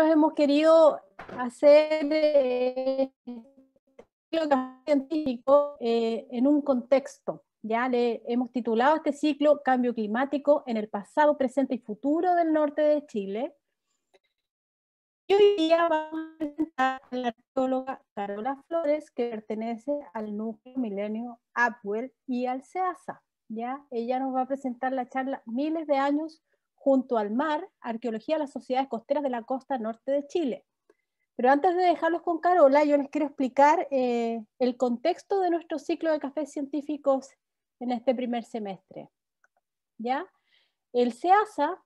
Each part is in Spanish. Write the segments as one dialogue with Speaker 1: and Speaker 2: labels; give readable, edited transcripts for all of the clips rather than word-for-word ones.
Speaker 1: hemos querido hacer ciclo científico en un contexto. Ya le hemos titulado a este ciclo Cambio climático en el pasado, presente y futuro del norte de Chile. Y hoy día vamos a presentar a la arqueóloga Carola Flores, que pertenece al núcleo Milenio Upwell y al CEASA. ¿Ya? Ella nos va a presentar la charla Miles de años junto al mar, arqueología de las sociedades costeras de la costa norte de Chile. Pero antes de dejarlos con Carola, yo les quiero explicar el contexto de nuestro ciclo de cafés científicos en este primer semestre. ¿Ya? El CEASA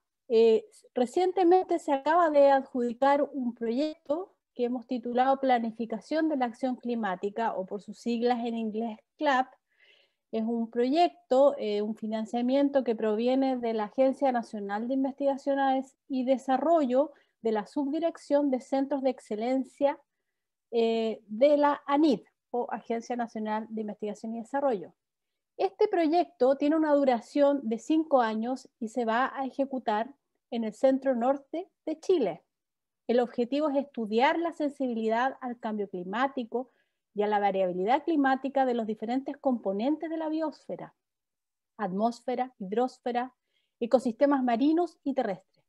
Speaker 1: recientemente se acaba de adjudicar un proyecto que hemos titulado Planificación de la Acción Climática, o por sus siglas en inglés CLAP. Es un proyecto, un financiamiento que proviene de la Agencia Nacional de Investigaciones y Desarrollo de la Subdirección de Centros de Excelencia de la ANID, o Agencia Nacional de Investigación y Desarrollo. Este proyecto tiene una duración de 5 años y se va a ejecutar en el centro norte de Chile. El objetivo es estudiar la sensibilidad al cambio climático y a la variabilidad climática de los diferentes componentes de la biosfera: atmósfera, hidrosfera, ecosistemas marinos y terrestres.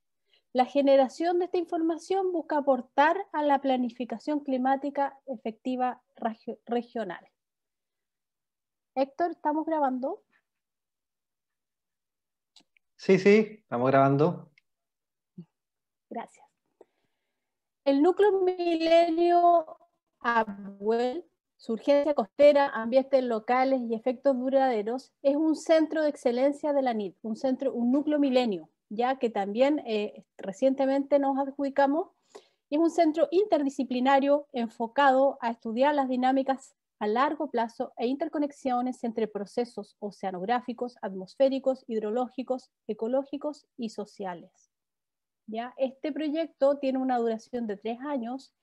Speaker 1: La generación de esta información busca aportar a la planificación climática efectiva regional. Héctor, ¿estamos grabando?
Speaker 2: Sí, estamos grabando.
Speaker 1: Gracias. El núcleo Milenio Upwell, su urgencia costera, ambientes locales y efectos duraderos, es un centro de excelencia de la ANID, un núcleo milenio, ya que también recientemente nos adjudicamos. Es un centro interdisciplinario enfocado a estudiar las dinámicas a largo plazo e interconexiones entre procesos oceanográficos, atmosféricos, hidrológicos, ecológicos y sociales. ¿Ya? Este proyecto tiene una duración de 3 años,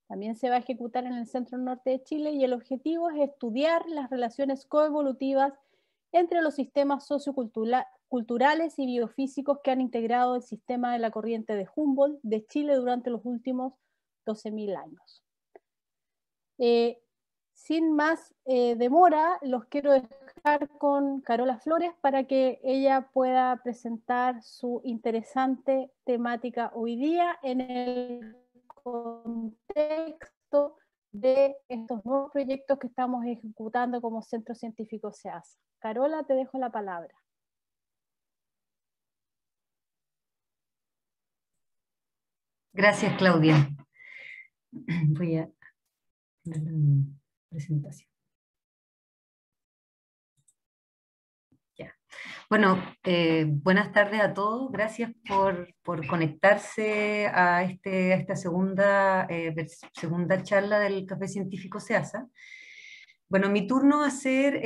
Speaker 1: también se va a ejecutar en el centro norte de Chile y el objetivo es estudiar las relaciones coevolutivas entre los sistemas socioculturales y biofísicos que han integrado el sistema de la corriente de Humboldt de Chile durante los últimos 12.000 años. Sin más demora, los quiero dejar con Carola Flores para que ella pueda presentar su interesante temática hoy día en el contexto de estos nuevos proyectos que estamos ejecutando como Centro Científico CEASA. Carola, te dejo la palabra.
Speaker 3: Gracias, Claudia. Voy a dar mi presentación. Ya. Bueno, buenas tardes a todos. Gracias por conectarse a esta segunda charla del Café Científico CEASA. Bueno, mi turno va a ser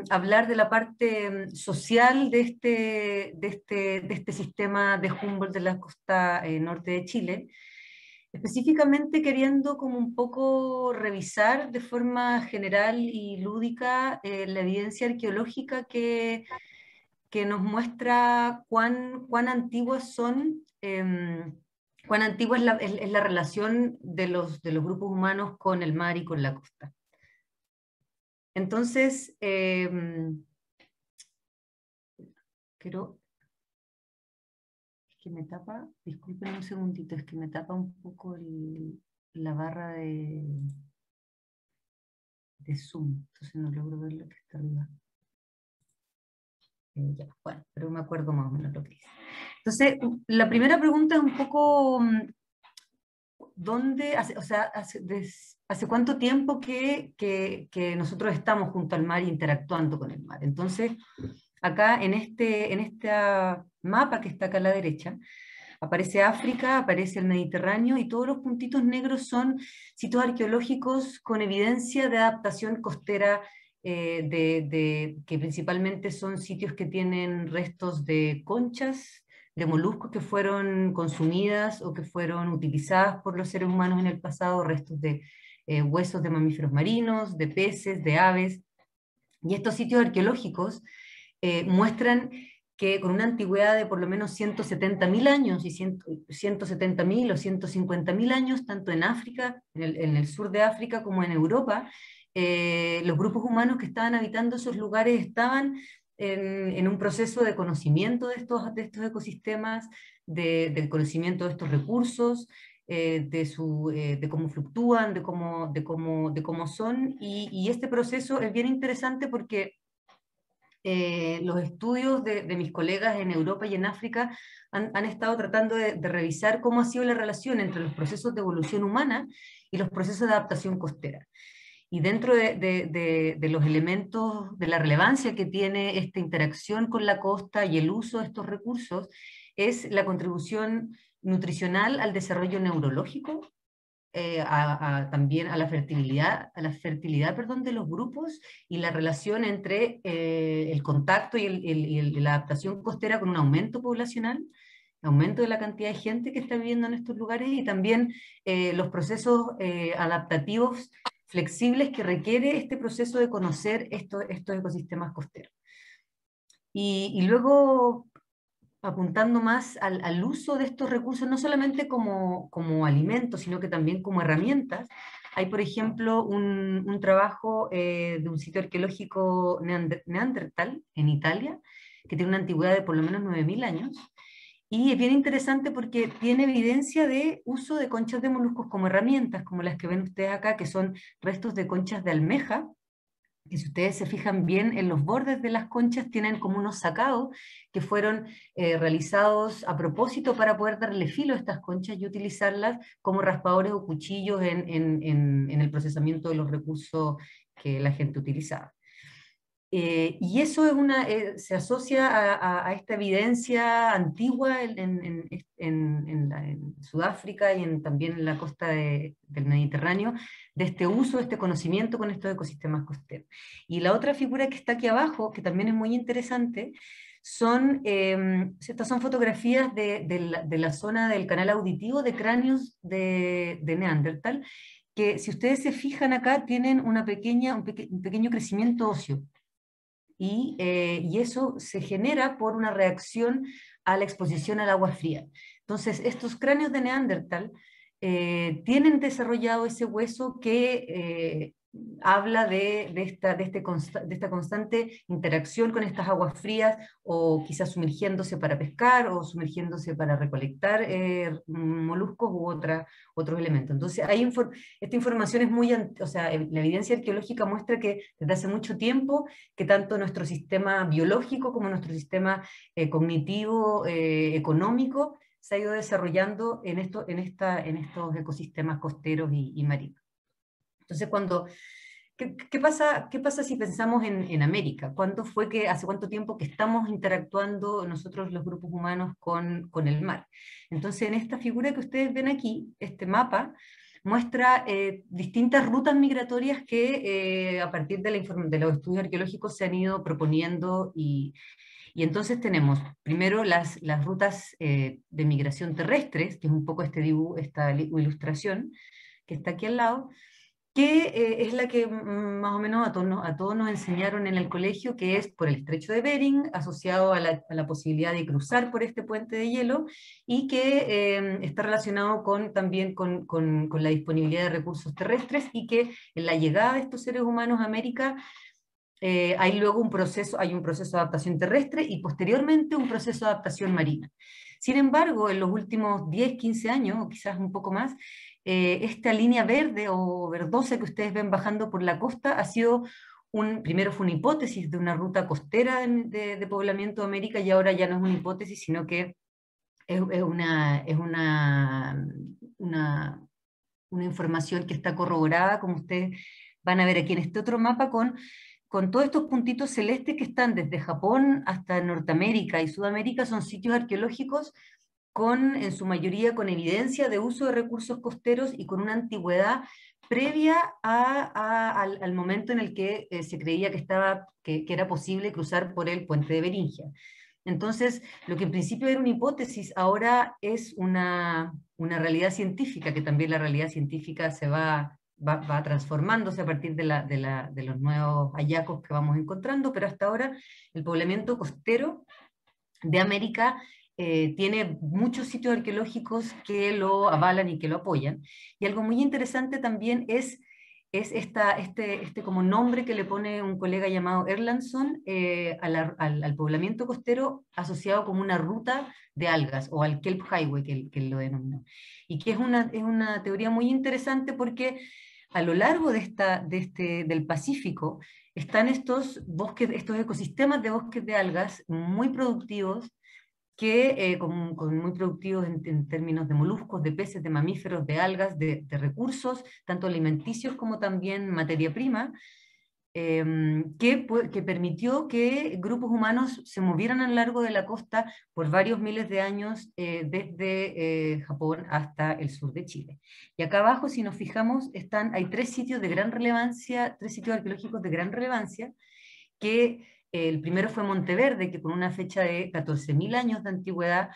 Speaker 3: hablar de la parte social de este sistema de Humboldt de la costa norte de Chile, específicamente queriendo como un poco revisar de forma general y lúdica la evidencia arqueológica que nos muestra cuán antiguas son, cuán antigua es la relación de los grupos humanos con el mar y con la costa. Entonces, quiero... Es que me tapa, disculpen un segundito, es que me tapa un poco la barra de Zoom, entonces no logro ver lo que está arriba. Ya, bueno, pero me acuerdo más o menos lo que dice. Entonces, la primera pregunta es un poco, ¿dónde, hace cuánto tiempo que nosotros estamos junto al mar interactuando con el mar? Entonces, acá en este mapa que está acá a la derecha, aparece África, aparece el Mediterráneo, y todos los puntitos negros son sitios arqueológicos con evidencia de adaptación costera, que principalmente son sitios que tienen restos de conchas, de moluscos que fueron consumidas o que fueron utilizadas por los seres humanos en el pasado, restos de huesos de mamíferos marinos, de peces, de aves. Y estos sitios arqueológicos muestran que con una antigüedad de por lo menos 170.000 años, y 170.000 o 150.000 años, tanto en África, en el sur de África, como en Europa, los grupos humanos que estaban habitando esos lugares estaban en un proceso de conocimiento de estos ecosistemas, del conocimiento de estos recursos, de cómo fluctúan, de cómo son, y este proceso es bien interesante porque los estudios de mis colegas en Europa y en África han estado tratando de revisar cómo ha sido la relación entre los procesos de evolución humana y los procesos de adaptación costera. Y dentro de los elementos, de la relevancia que tiene esta interacción con la costa y el uso de estos recursos, es la contribución nutricional al desarrollo neurológico, también a la fertilidad, perdón, de los grupos, y la relación entre el contacto y la adaptación costera con un aumento poblacional, aumento de la cantidad de gente que está viviendo en estos lugares, y también los procesos adaptativos flexibles que requiere este proceso de conocer estos ecosistemas costeros. Y luego, apuntando más al uso de estos recursos, no solamente como alimentos, sino que también como herramientas. Hay, por ejemplo, un trabajo de un sitio arqueológico neandertal en Italia, que tiene una antigüedad de por lo menos 9.000 años, y es bien interesante porque tiene evidencia de uso de conchas de moluscos como herramientas, como las que ven ustedes acá, que son restos de conchas de almeja, que si ustedes se fijan bien en los bordes de las conchas tienen como unos sacados que fueron realizados a propósito para poder darle filo a estas conchas y utilizarlas como raspadores o cuchillos en el procesamiento de los recursos que la gente utilizaba. Y eso se asocia a esta evidencia antigua en Sudáfrica y también en la costa del Mediterráneo, de este uso, de este conocimiento con estos ecosistemas costeros. Y la otra figura que está aquí abajo, que también es muy interesante, estas son fotografías de la zona del canal auditivo de cráneos de Neandertal, que si ustedes se fijan acá tienen un pequeño crecimiento óseo. Y eso se genera por una reacción a la exposición al agua fría. Entonces, estos cráneos de Neandertal tienen desarrollado ese hueso que habla de esta constante interacción con estas aguas frías, o quizás sumergiéndose para pescar, o sumergiéndose para recolectar moluscos u otros elementos. Entonces, esta información es o sea, la evidencia arqueológica muestra que desde hace mucho tiempo que tanto nuestro sistema biológico como nuestro sistema cognitivo, económico, se ha ido desarrollando en estos ecosistemas costeros y marinos. Entonces, ¿qué pasa si pensamos en América? ¿Hace cuánto tiempo que estamos interactuando nosotros los grupos humanos con el mar? Entonces, en esta figura que ustedes ven aquí, este mapa, muestra distintas rutas migratorias que a partir de los estudios arqueológicos se han ido proponiendo, y entonces tenemos primero las rutas de migración terrestres, que es un poco esta ilustración que está aquí al lado, que es la que más o menos a todos nos enseñaron en el colegio, que es por el estrecho de Bering, asociado a la posibilidad de cruzar por este puente de hielo, y que está relacionado también con la disponibilidad de recursos terrestres, y que en la llegada de estos seres humanos a América hay luego un proceso de adaptación terrestre y posteriormente un proceso de adaptación marina. Sin embargo, en los últimos 10, 15 años, o quizás un poco más, esta línea verde o verdosa que ustedes ven bajando por la costa primero fue una hipótesis de una ruta costera de poblamiento de América, y ahora ya no es una hipótesis, sino que es una información que está corroborada, como ustedes van a ver aquí en este otro mapa, con todos estos puntitos celestes que están desde Japón hasta Norteamérica y Sudamérica. Son sitios arqueológicos en su mayoría con evidencia de uso de recursos costeros y con una antigüedad previa al momento en el que se creía que era posible cruzar por el puente de Beringia. Entonces, lo que en principio era una hipótesis, ahora es una realidad científica, que también la realidad científica se va transformándose a partir de los nuevos hallazgos que vamos encontrando, pero hasta ahora el poblamiento costero de América tiene muchos sitios arqueológicos que lo avalan y que lo apoyan. Y algo muy interesante también es este como nombre que le pone un colega llamado Erlandson al poblamiento costero asociado como una ruta de algas, o al Kelp Highway, que él lo denominó. Y que es una teoría muy interesante porque a lo largo del Pacífico están estos bosques, estos ecosistemas de bosques de algas muy productivos, muy productivos en términos de moluscos, de peces, de mamíferos, de algas, de recursos, tanto alimenticios como también materia prima, que permitió que grupos humanos se movieran a lo largo de la costa por varios miles de años, desde Japón hasta el sur de Chile. Y acá abajo, si nos fijamos, hay tres sitios de gran relevancia, tres sitios arqueológicos de gran relevancia, que el primero fue Monteverde, que con una fecha de 14.000 años de antigüedad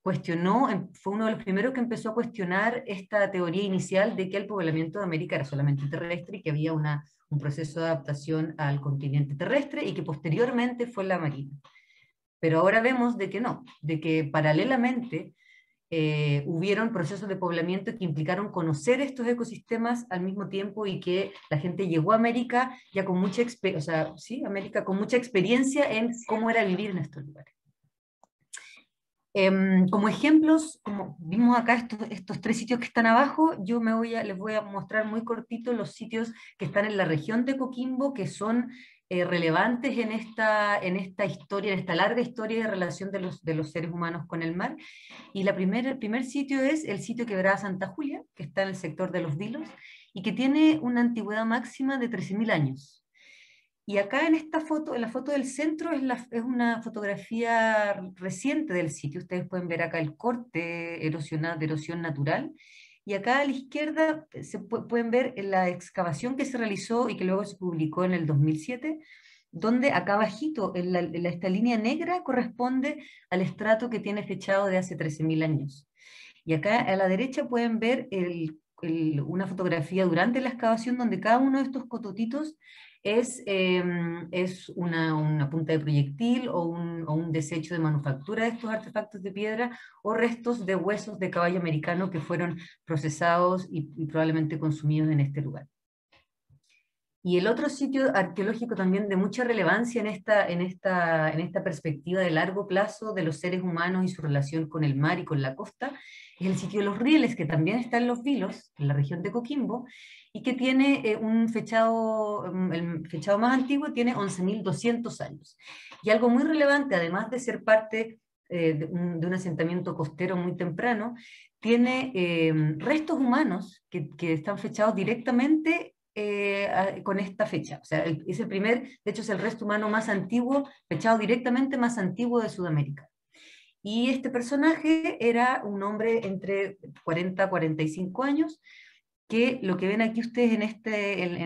Speaker 3: fue uno de los primeros que empezó a cuestionar esta teoría inicial de que el poblamiento de América era solamente terrestre y que había un proceso de adaptación al continente terrestre, y que posteriormente fue la marina. Pero ahora vemos de que no, de que paralelamente hubieron procesos de poblamiento que implicaron conocer estos ecosistemas al mismo tiempo, y que la gente llegó a América ya con mucha América con mucha experiencia en cómo era vivir en estos lugares. Como ejemplos, como vimos acá estos tres sitios que están abajo, les voy a mostrar muy cortito los sitios que están en la región de Coquimbo, que son relevantes en esta historia, en esta larga historia de relación de los seres humanos con el mar. Y el primer sitio es el sitio Quebrada Santa Julia, que está en el sector de Los Vilos, y que tiene una antigüedad máxima de 13.000 años. Y acá en esta foto, en la foto del centro, es una fotografía reciente del sitio. Ustedes pueden ver acá el corte de erosión natural. Y acá a la izquierda pueden ver la excavación que se realizó y que luego se publicó en el 2007, donde acá abajito, esta línea negra, corresponde al estrato que tiene fechado de hace 13.000 años. Y acá a la derecha pueden ver una fotografía durante la excavación, donde cada uno de estos cototitos es una punta de proyectil o un desecho de manufactura de estos artefactos de piedra, o restos de huesos de caballo americano que fueron procesados y probablemente consumidos en este lugar. Y el otro sitio arqueológico también de mucha relevancia en esta perspectiva de largo plazo de los seres humanos y su relación con el mar y con la costa, es el sitio de Los Rieles, que también está en Los Vilos, en la región de Coquimbo, y que tiene el fechado más antiguo tiene 11.200 años. Y algo muy relevante, además de ser parte de un asentamiento costero muy temprano, tiene restos humanos que están fechados directamente con esta fecha. O sea, es el primer, de hecho es el resto humano más antiguo, fechado directamente más antiguo de Sudamérica. Y este personaje era un hombre entre 40 y 45 años, que lo que ven aquí ustedes en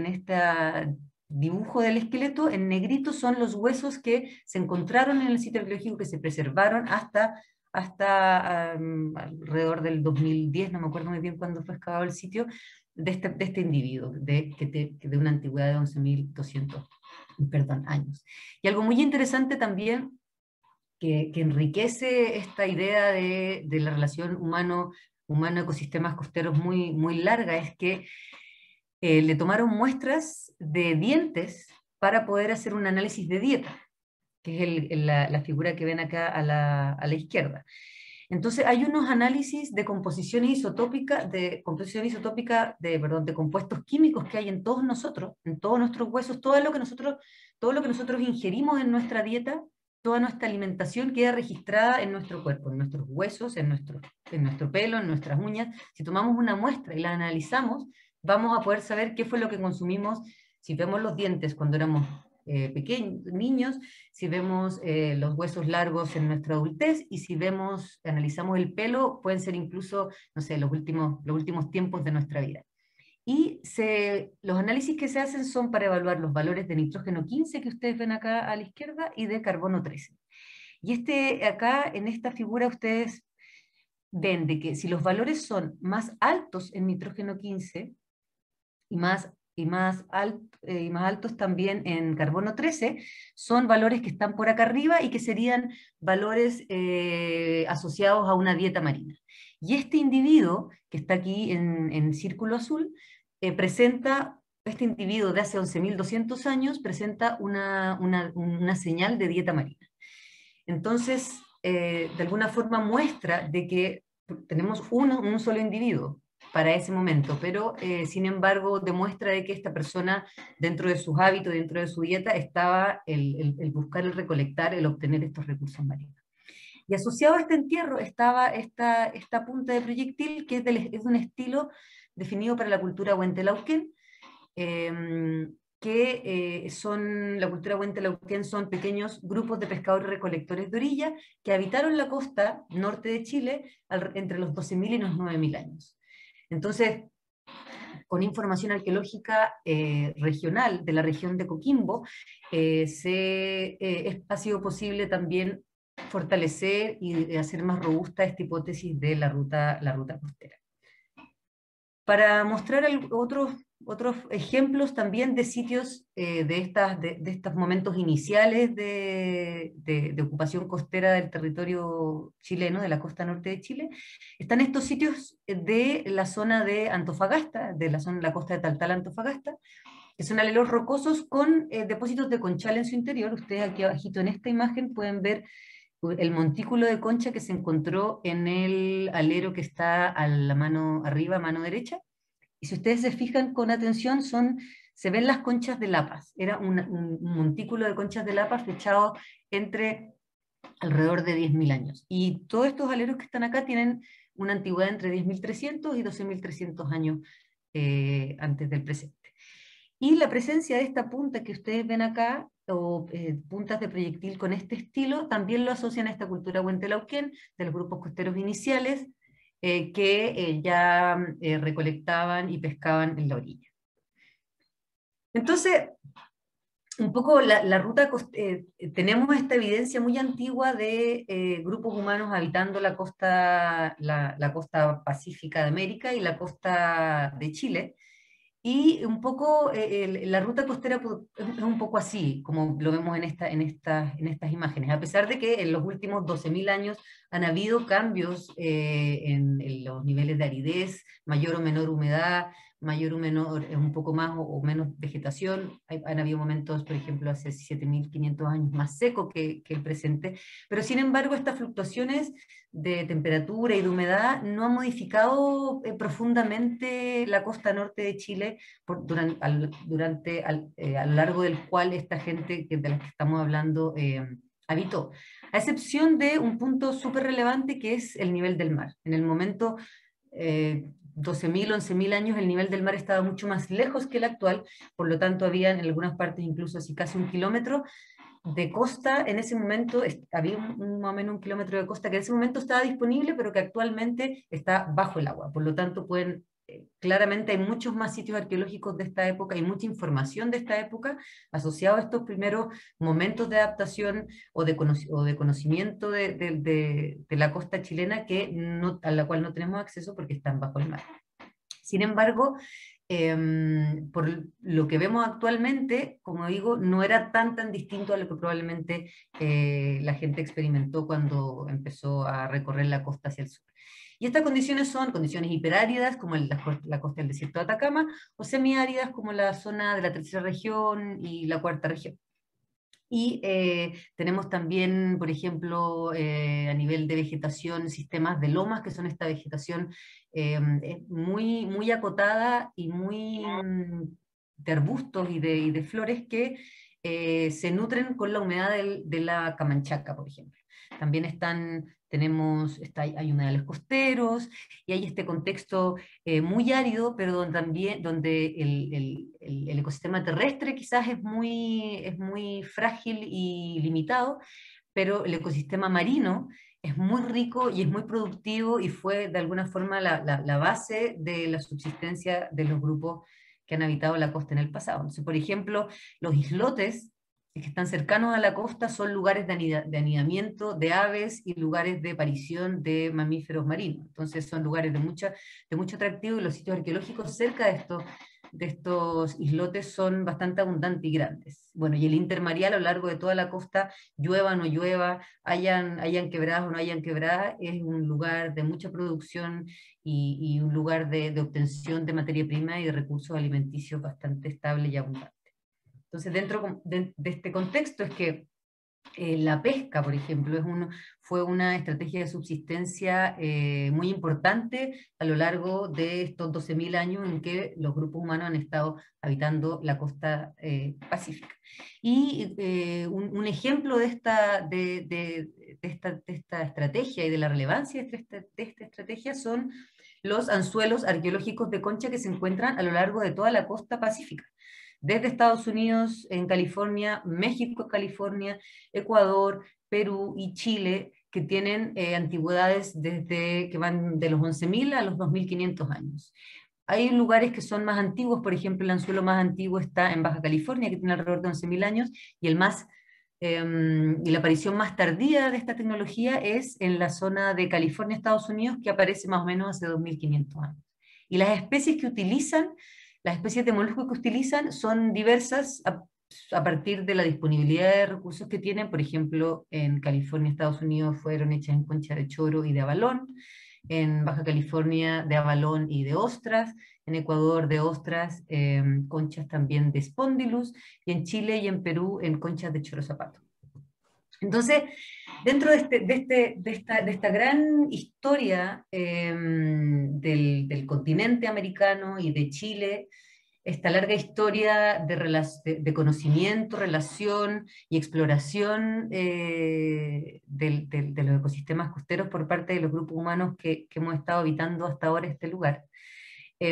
Speaker 3: este dibujo del esqueleto, en negrito, son los huesos que se encontraron en el sitio arqueológico, que se preservaron hasta alrededor del 2010, no me acuerdo muy bien cuándo fue excavado el sitio, de este individuo, de una antigüedad de 11.200 años. Y algo muy interesante también, que enriquece esta idea de la relación humano-ecosistemas costeros muy, muy larga, es que le tomaron muestras de dientes para poder hacer un análisis de dieta, que es la figura que ven acá a la izquierda. Entonces hay unos análisis de composición isotópica, de compuestos químicos que hay en todos nosotros, en todos nuestros huesos, todo lo que nosotros ingerimos en nuestra dieta, toda nuestra alimentación queda registrada en nuestro cuerpo, en nuestros huesos, en nuestro pelo, en nuestras uñas. Si tomamos una muestra y la analizamos, vamos a poder saber qué fue lo que consumimos. Si vemos los dientes cuando éramos pequeños, niños, si vemos los huesos largos en nuestra adultez, y si analizamos el pelo, pueden ser incluso, no sé, los últimos tiempos de nuestra vida. Y los análisis que se hacen son para evaluar los valores de nitrógeno 15 que ustedes ven acá a la izquierda, y de carbono 13. Y acá en esta figura ustedes ven de que si los valores son más altos en nitrógeno 15 y y más altos también en carbono 13, son valores que están por acá arriba y que serían valores asociados a una dieta marina. Y este individuo, que está aquí en círculo azul, este individuo de hace 11.200 años presenta una señal de dieta marina. Entonces, de alguna forma muestra de que tenemos un solo individuo para ese momento, pero sin embargo demuestra de que esta persona, dentro de sus hábitos, dentro de su dieta, estaba el buscar, el recolectar, el obtener estos recursos marinos. Y asociado a este entierro estaba esta punta de proyectil, que es de un estilo definido para la cultura Huentelauquén, la cultura Huentelauquén son pequeños grupos de pescadores recolectores de orilla que habitaron la costa norte de Chile entre los 12.000 y los 9.000 años. Entonces, con información arqueológica regional de la región de Coquimbo, ha sido posible también fortalecer y hacer más robusta esta hipótesis de la ruta costera. Para mostrar otros ejemplos también de sitios de estos momentos iniciales de ocupación costera del territorio chileno, de la costa norte de Chile, están estos sitios de la zona de Antofagasta, de la costa de Taltal Antofagasta, que son alelos rocosos con depósitos de conchal en su interior. Ustedes aquí abajito en esta imagen pueden ver el montículo de concha que se encontró en el alero que está a la mano arriba, mano derecha. Y si ustedes se fijan con atención, se ven las conchas de lapas. Era un montículo de conchas de lapas fechado entre alrededor de 10.000 años. Y todos estos aleros que están acá tienen una antigüedad entre 10.300 y 12.300 años antes del presente. Y la presencia de esta punta que ustedes ven acá, o puntas de proyectil con este estilo, también lo asocian a esta cultura Huentelauquén, de los grupos costeros iniciales, que ya recolectaban y pescaban en la orilla. Entonces, un poco la ruta tenemos esta evidencia muy antigua de grupos humanos habitando la costa pacífica de América y la costa de Chile. Y un poco la ruta costera es un poco así, como lo vemos en estas imágenes, a pesar de que en los últimos 12.000 años han habido cambios en los niveles de aridez, mayor o menor humedad, mayor o menor, un poco más o menos vegetación. Han habido momentos, por ejemplo, hace 7.500 años más seco que el presente, pero sin embargo estas fluctuaciones de temperatura y de humedad no han modificado profundamente la costa norte de Chile a lo largo del cual esta gente de la que estamos hablando habitó, a excepción de un punto súper relevante que es el nivel del mar. En el momento 12.000, 11.000 años el nivel del mar estaba mucho más lejos que el actual, por lo tanto había en algunas partes incluso así casi 1 kilómetro de costa. En ese momento había más o menos 1 kilómetro de costa que en ese momento estaba disponible, pero que actualmente está bajo el agua. Por lo tanto, claramente hay muchos más sitios arqueológicos de esta época, hay mucha información de esta época asociada a estos primeros momentos de adaptación o de conocimiento de la costa chilena a la cual no tenemos acceso porque están bajo el mar. Sin embargo, por lo que vemos actualmente, como digo, no era tan distinto a lo que probablemente la gente experimentó cuando empezó a recorrer la costa hacia el sur. Y estas condiciones son condiciones hiperáridas, como la costa del desierto de Atacama, o semiáridas, como la zona de la tercera región y la cuarta región. Y tenemos también, por ejemplo, a nivel de vegetación, sistemas de lomas, que son esta vegetación muy, muy acotada y muy de arbustos y de flores que se nutren con la humedad de la Camanchaca, por ejemplo. También hay humedales costeros, y hay este contexto muy árido, pero donde el ecosistema terrestre quizás es muy frágil y limitado, pero el ecosistema marino es muy rico y es muy productivo, y fue de alguna forma la base de la subsistencia de los grupos que han habitado la costa en el pasado. Entonces, por ejemplo, los islotes que están cercanos a la costa son lugares de anidamiento de aves y lugares de aparición de mamíferos marinos. Entonces son lugares de mucho atractivo, y los sitios arqueológicos cerca estos islotes son bastante abundantes y grandes. Bueno, y el intermareal a lo largo de toda la costa, llueva o no llueva, hayan quebradas o no hayan quebradas, es un lugar de mucha producción y un lugar de obtención de materia prima y de recursos alimenticios bastante estable y abundante. Entonces, dentro de este contexto es que la pesca, por ejemplo, fue una estrategia de subsistencia muy importante a lo largo de estos 12.000 años en que los grupos humanos han estado habitando la costa pacífica. Y un ejemplo de esta estrategia y de la relevancia de esta estrategia son los anzuelos arqueológicos de concha que se encuentran a lo largo de toda la costa pacífica. Desde Estados Unidos, en California, México, California, Ecuador, Perú y Chile, que tienen antigüedades que van de los 11.000 a los 2.500 años. Hay lugares que son más antiguos, por ejemplo, el anzuelo más antiguo está en Baja California, que tiene alrededor de 11.000 años, y y la aparición más tardía de esta tecnología es en la zona de California, Estados Unidos, que aparece más o menos hace 2.500 años. Y las especies de moluscos que utilizan son diversas a partir de la disponibilidad de recursos que tienen. Por ejemplo, en California, Estados Unidos, fueron hechas en concha de choro y de abalón, en Baja California de abalón y de ostras, en Ecuador de ostras, conchas también de Spondylus, y en Chile y en Perú en conchas de choro zapato. Entonces, dentro de esta gran historia del continente americano y de Chile, esta larga historia de conocimiento, relación y exploración de los ecosistemas costeros por parte de los grupos humanos que hemos estado habitando hasta ahora este lugar. La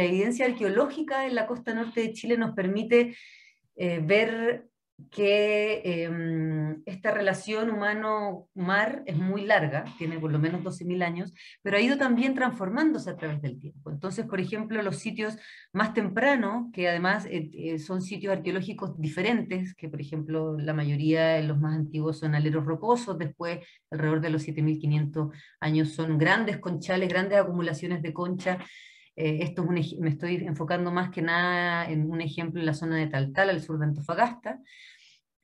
Speaker 3: evidencia arqueológica en la costa norte de Chile nos permite ver que esta relación humano-mar es muy larga, tiene por lo menos 12.000 años, pero ha ido también transformándose a través del tiempo. Entonces, por ejemplo, los sitios más tempranos, que además son sitios arqueológicos diferentes, que por ejemplo la mayoría, los más antiguos son aleros rocosos, después alrededor de los 7.500 años son grandes conchales, grandes acumulaciones de concha. Esto me estoy enfocando más que nada en un ejemplo en la zona de Taltal, al sur de Antofagasta.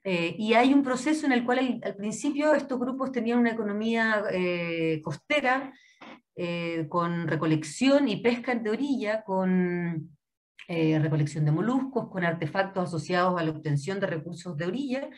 Speaker 3: Y hay un proceso en el cual al principio estos grupos tenían una economía costera, con recolección y pesca de orilla, con recolección de moluscos, con artefactos asociados a la obtención de recursos de orilla,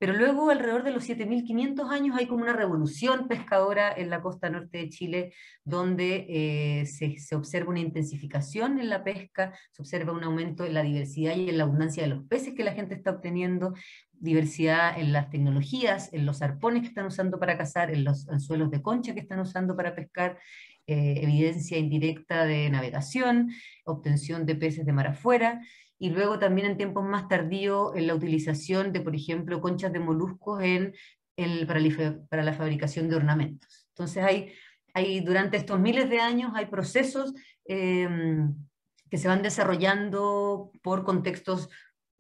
Speaker 3: pero luego alrededor de los 7.500 años hay como una revolución pescadora en la costa norte de Chile, donde se observa una intensificación en la pesca, se observa un aumento en la diversidad y en la abundancia de los peces que la gente está obteniendo, diversidad en las tecnologías, en los arpones que están usando para cazar, en los anzuelos de concha que están usando para pescar, evidencia indirecta de navegación, obtención de peces de mar afuera, y luego también en tiempos más tardíos en la utilización de, por ejemplo, conchas de moluscos para la fabricación de ornamentos. Entonces durante estos miles de años hay procesos que se van desarrollando por contextos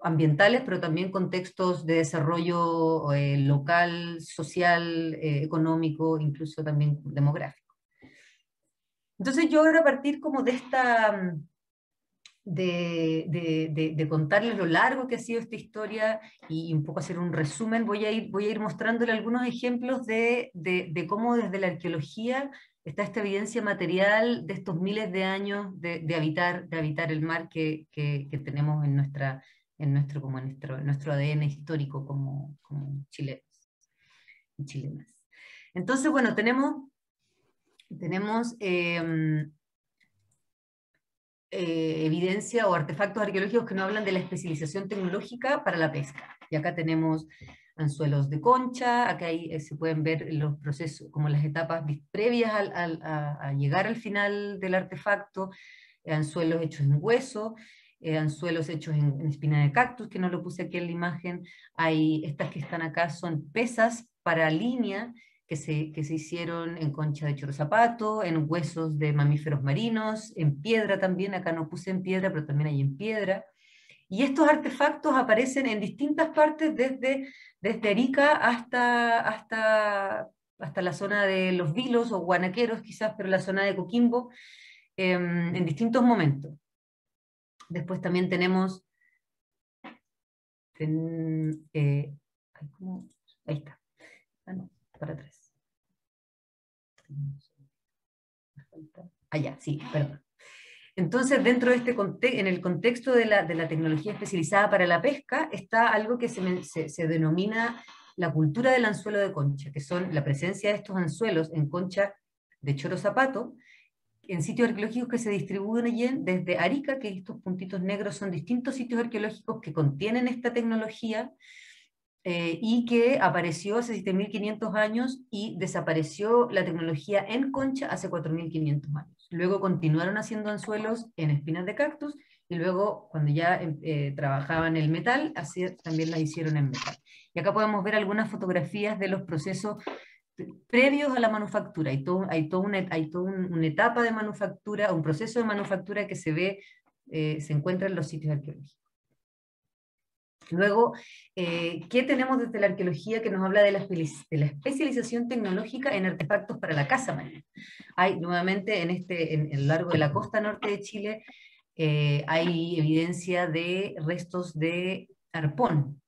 Speaker 3: ambientales, pero también contextos de desarrollo local, social, económico, incluso también demográfico. Entonces yo ahora a partir como de contarles lo largo que ha sido esta historia y un poco hacer un resumen, voy a ir mostrándole algunos ejemplos de cómo desde la arqueología está esta evidencia material de estos miles de años de habitar el mar que tenemos en nuestro ADN histórico como chilenos y chilenas. Entonces, bueno, tenemos evidencia o artefactos arqueológicos que nos hablan de la especialización tecnológica para la pesca. Y acá tenemos anzuelos de concha, acá se pueden ver los procesos, como las etapas previas a llegar al final del artefacto, anzuelos hechos en hueso, anzuelos hechos en espina de cactus, que no lo puse aquí en la imagen. Hay estas que están acá, son pesas para línea, que se hicieron en concha de choro zapato, en huesos de mamíferos marinos, en piedra también, acá no puse en piedra, pero también hay en piedra. Y estos artefactos aparecen en distintas partes, desde Arica hasta la zona de Los Vilos o Guanaqueros quizás, pero la zona de Coquimbo, en distintos momentos. Después también tenemos, ahí está, no, para atrás. Allá, sí, perdón. Entonces, dentro de este en el contexto de la tecnología especializada para la pesca, está algo que se denomina la cultura del anzuelo de concha, que son la presencia de estos anzuelos en concha de choro zapato, en sitios arqueológicos que se distribuyen desde Arica, que estos puntitos negros son distintos sitios arqueológicos que contienen esta tecnología, y que apareció hace 7.500 años y desapareció la tecnología en concha hace 4.500 años. Luego continuaron haciendo anzuelos en espinas de cactus, y luego cuando ya trabajaban el metal, así también las hicieron en metal. Y acá podemos ver algunas fotografías de los procesos previos a la manufactura. Hay toda una etapa de manufactura, un proceso de manufactura que se ve, se encuentra en los sitios arqueológicos. Luego, ¿qué tenemos desde la arqueología que nos habla de la especialización tecnológica en artefactos para la caza marina? Hay nuevamente en lo largo de la costa norte de Chile, hay evidencia de restos de arpón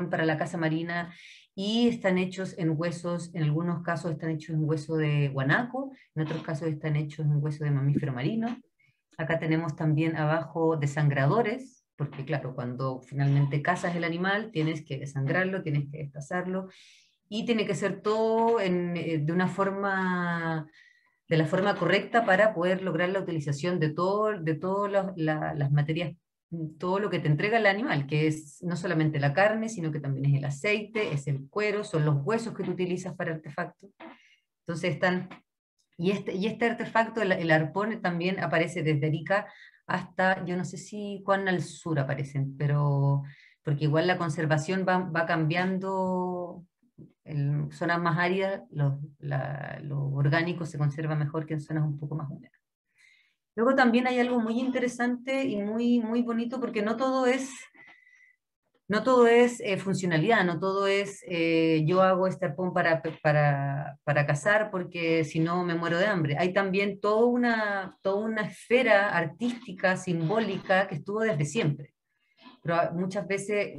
Speaker 3: para la caza marina, y están hechos en huesos, en algunos casos están hechos en hueso de guanaco, en otros casos están hechos en hueso de mamífero marino. Acá tenemos también abajo desangradores, porque claro, cuando finalmente cazas el animal, tienes que desangrarlo, tienes que destazarlo, y tiene que ser todo de la forma correcta para poder lograr la utilización de todas las materias, todo lo que te entrega el animal, que es no solamente la carne, sino que también es el aceite, es el cuero, son los huesos que tú utilizas para artefactos. Entonces están... Y este artefacto, el arpón, también aparece desde Arica hasta, yo no sé si cuán al sur aparecen, pero porque igual la conservación va cambiando. En zonas más áridas, lo orgánico se conserva mejor que en zonas un poco más húmedas. Luego también hay algo muy interesante y muy, muy bonito, porque no todo es funcionalidad, no todo es yo hago este arpón para cazar porque si no me muero de hambre. Hay también toda una esfera artística, simbólica, que estuvo desde siempre. Pero muchas veces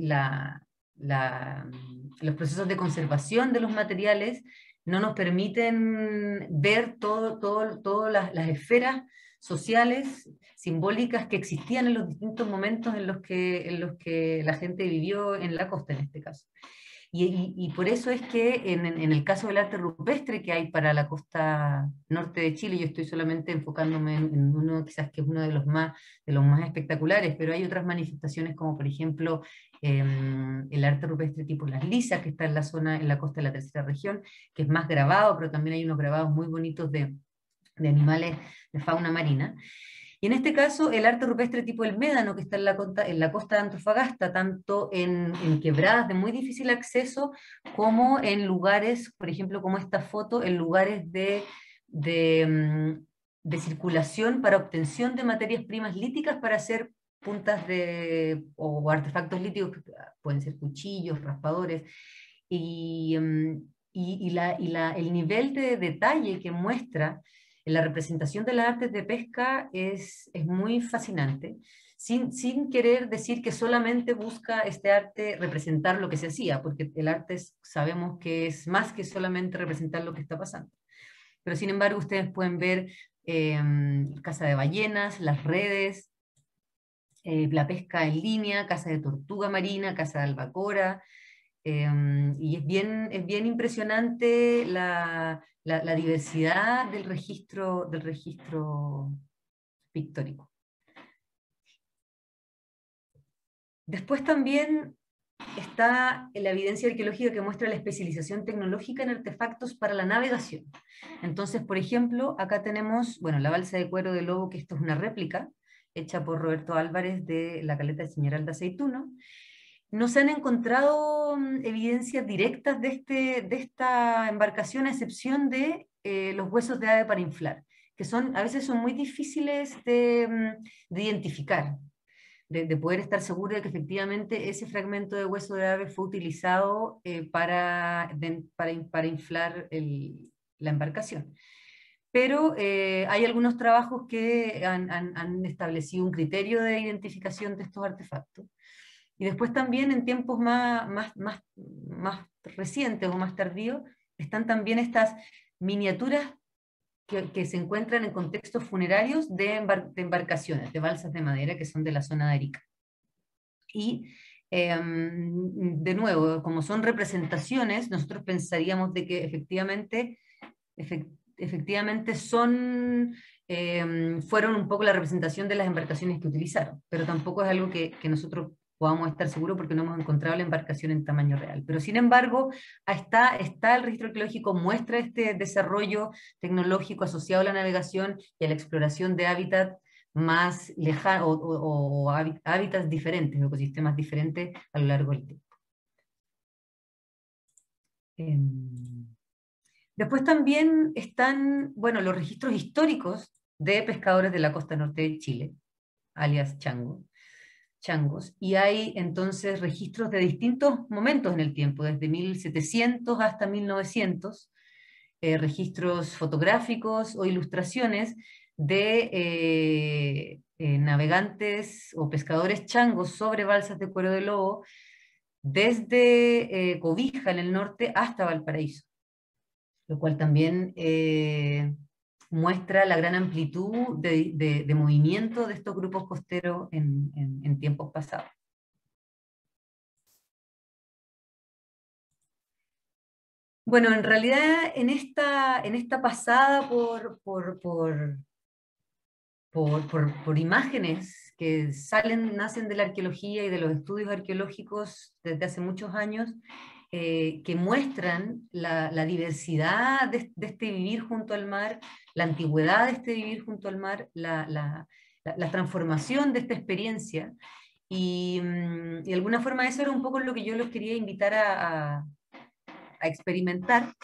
Speaker 3: los procesos de conservación de los materiales no nos permiten ver todas las esferas sociales, simbólicas, que existían en los distintos momentos en los que la gente vivió en la costa, en este caso. Y por eso es que en el caso del arte rupestre que hay para la costa norte de Chile, yo estoy solamente enfocándome en uno quizás que es uno de los más espectaculares, pero hay otras manifestaciones como por ejemplo el arte rupestre tipo Las Lisas, que está en la costa de la tercera región, que es más grabado, pero también hay unos grabados muy bonitos de animales de fauna marina. Y en este caso, el arte rupestre tipo el médano, que está en la costa de Antofagasta, tanto en quebradas de muy difícil acceso, como en lugares, por ejemplo, como esta foto, en lugares de circulación para obtención de materias primas líticas para hacer puntas o artefactos líticos, que pueden ser cuchillos, raspadores, y el nivel de detalle que muestra la representación de las artes de pesca es muy fascinante, sin querer decir que solamente busca este arte representar lo que se hacía, porque el arte sabemos que es más que solamente representar lo que está pasando. Pero sin embargo ustedes pueden ver caza de ballenas, las redes, la pesca en línea, caza de tortuga marina, caza de albacora, y es bien impresionante la diversidad del registro pictórico. Después también está la evidencia arqueológica que muestra la especialización tecnológica en artefactos para la navegación. Entonces, por ejemplo, acá tenemos, bueno, la balsa de cuero de lobo, que esto es una réplica hecha por Roberto Álvarez de la caleta de Señoral de Aceituno. No se han encontrado evidencias directas de esta embarcación, a excepción de los huesos de ave para inflar, que a veces son muy difíciles de identificar, de poder estar seguro de que efectivamente ese fragmento de hueso de ave fue utilizado para inflar la embarcación. pero hay algunos trabajos que han establecido un criterio de identificación de estos artefactos. Y después también en tiempos más recientes o más tardíos, están también estas miniaturas que se encuentran en contextos funerarios de embarcaciones, de balsas de madera que son de la zona de Arica. Y de nuevo, como son representaciones, nosotros pensaríamos de que efectivamente fueron un poco la representación de las embarcaciones que utilizaron, pero tampoco es algo que nosotros podamos estar seguros porque no hemos encontrado la embarcación en tamaño real. Pero sin embargo, está el registro arqueológico, muestra este desarrollo tecnológico asociado a la navegación y a la exploración de hábitats más lejanos o hábitats diferentes, ecosistemas diferentes a lo largo del tiempo. Después también están, bueno, los registros históricos de pescadores de la costa norte de Chile, alias changos, y hay entonces registros de distintos momentos en el tiempo, desde 1700 hasta 1900, registros fotográficos o ilustraciones de navegantes o pescadores changos sobre balsas de cuero de lobo, desde Cobija en el norte hasta Valparaíso, lo cual también muestra la gran amplitud de movimiento de estos grupos costeros en tiempos pasados. Bueno, en realidad en esta pasada por imágenes que nacen de la arqueología y de los estudios arqueológicos desde hace muchos años, que muestran la diversidad de este vivir junto al mar, la antigüedad de este vivir junto al mar, la transformación de esta experiencia, y de alguna forma eso era un poco lo que yo los quería invitar a experimentar,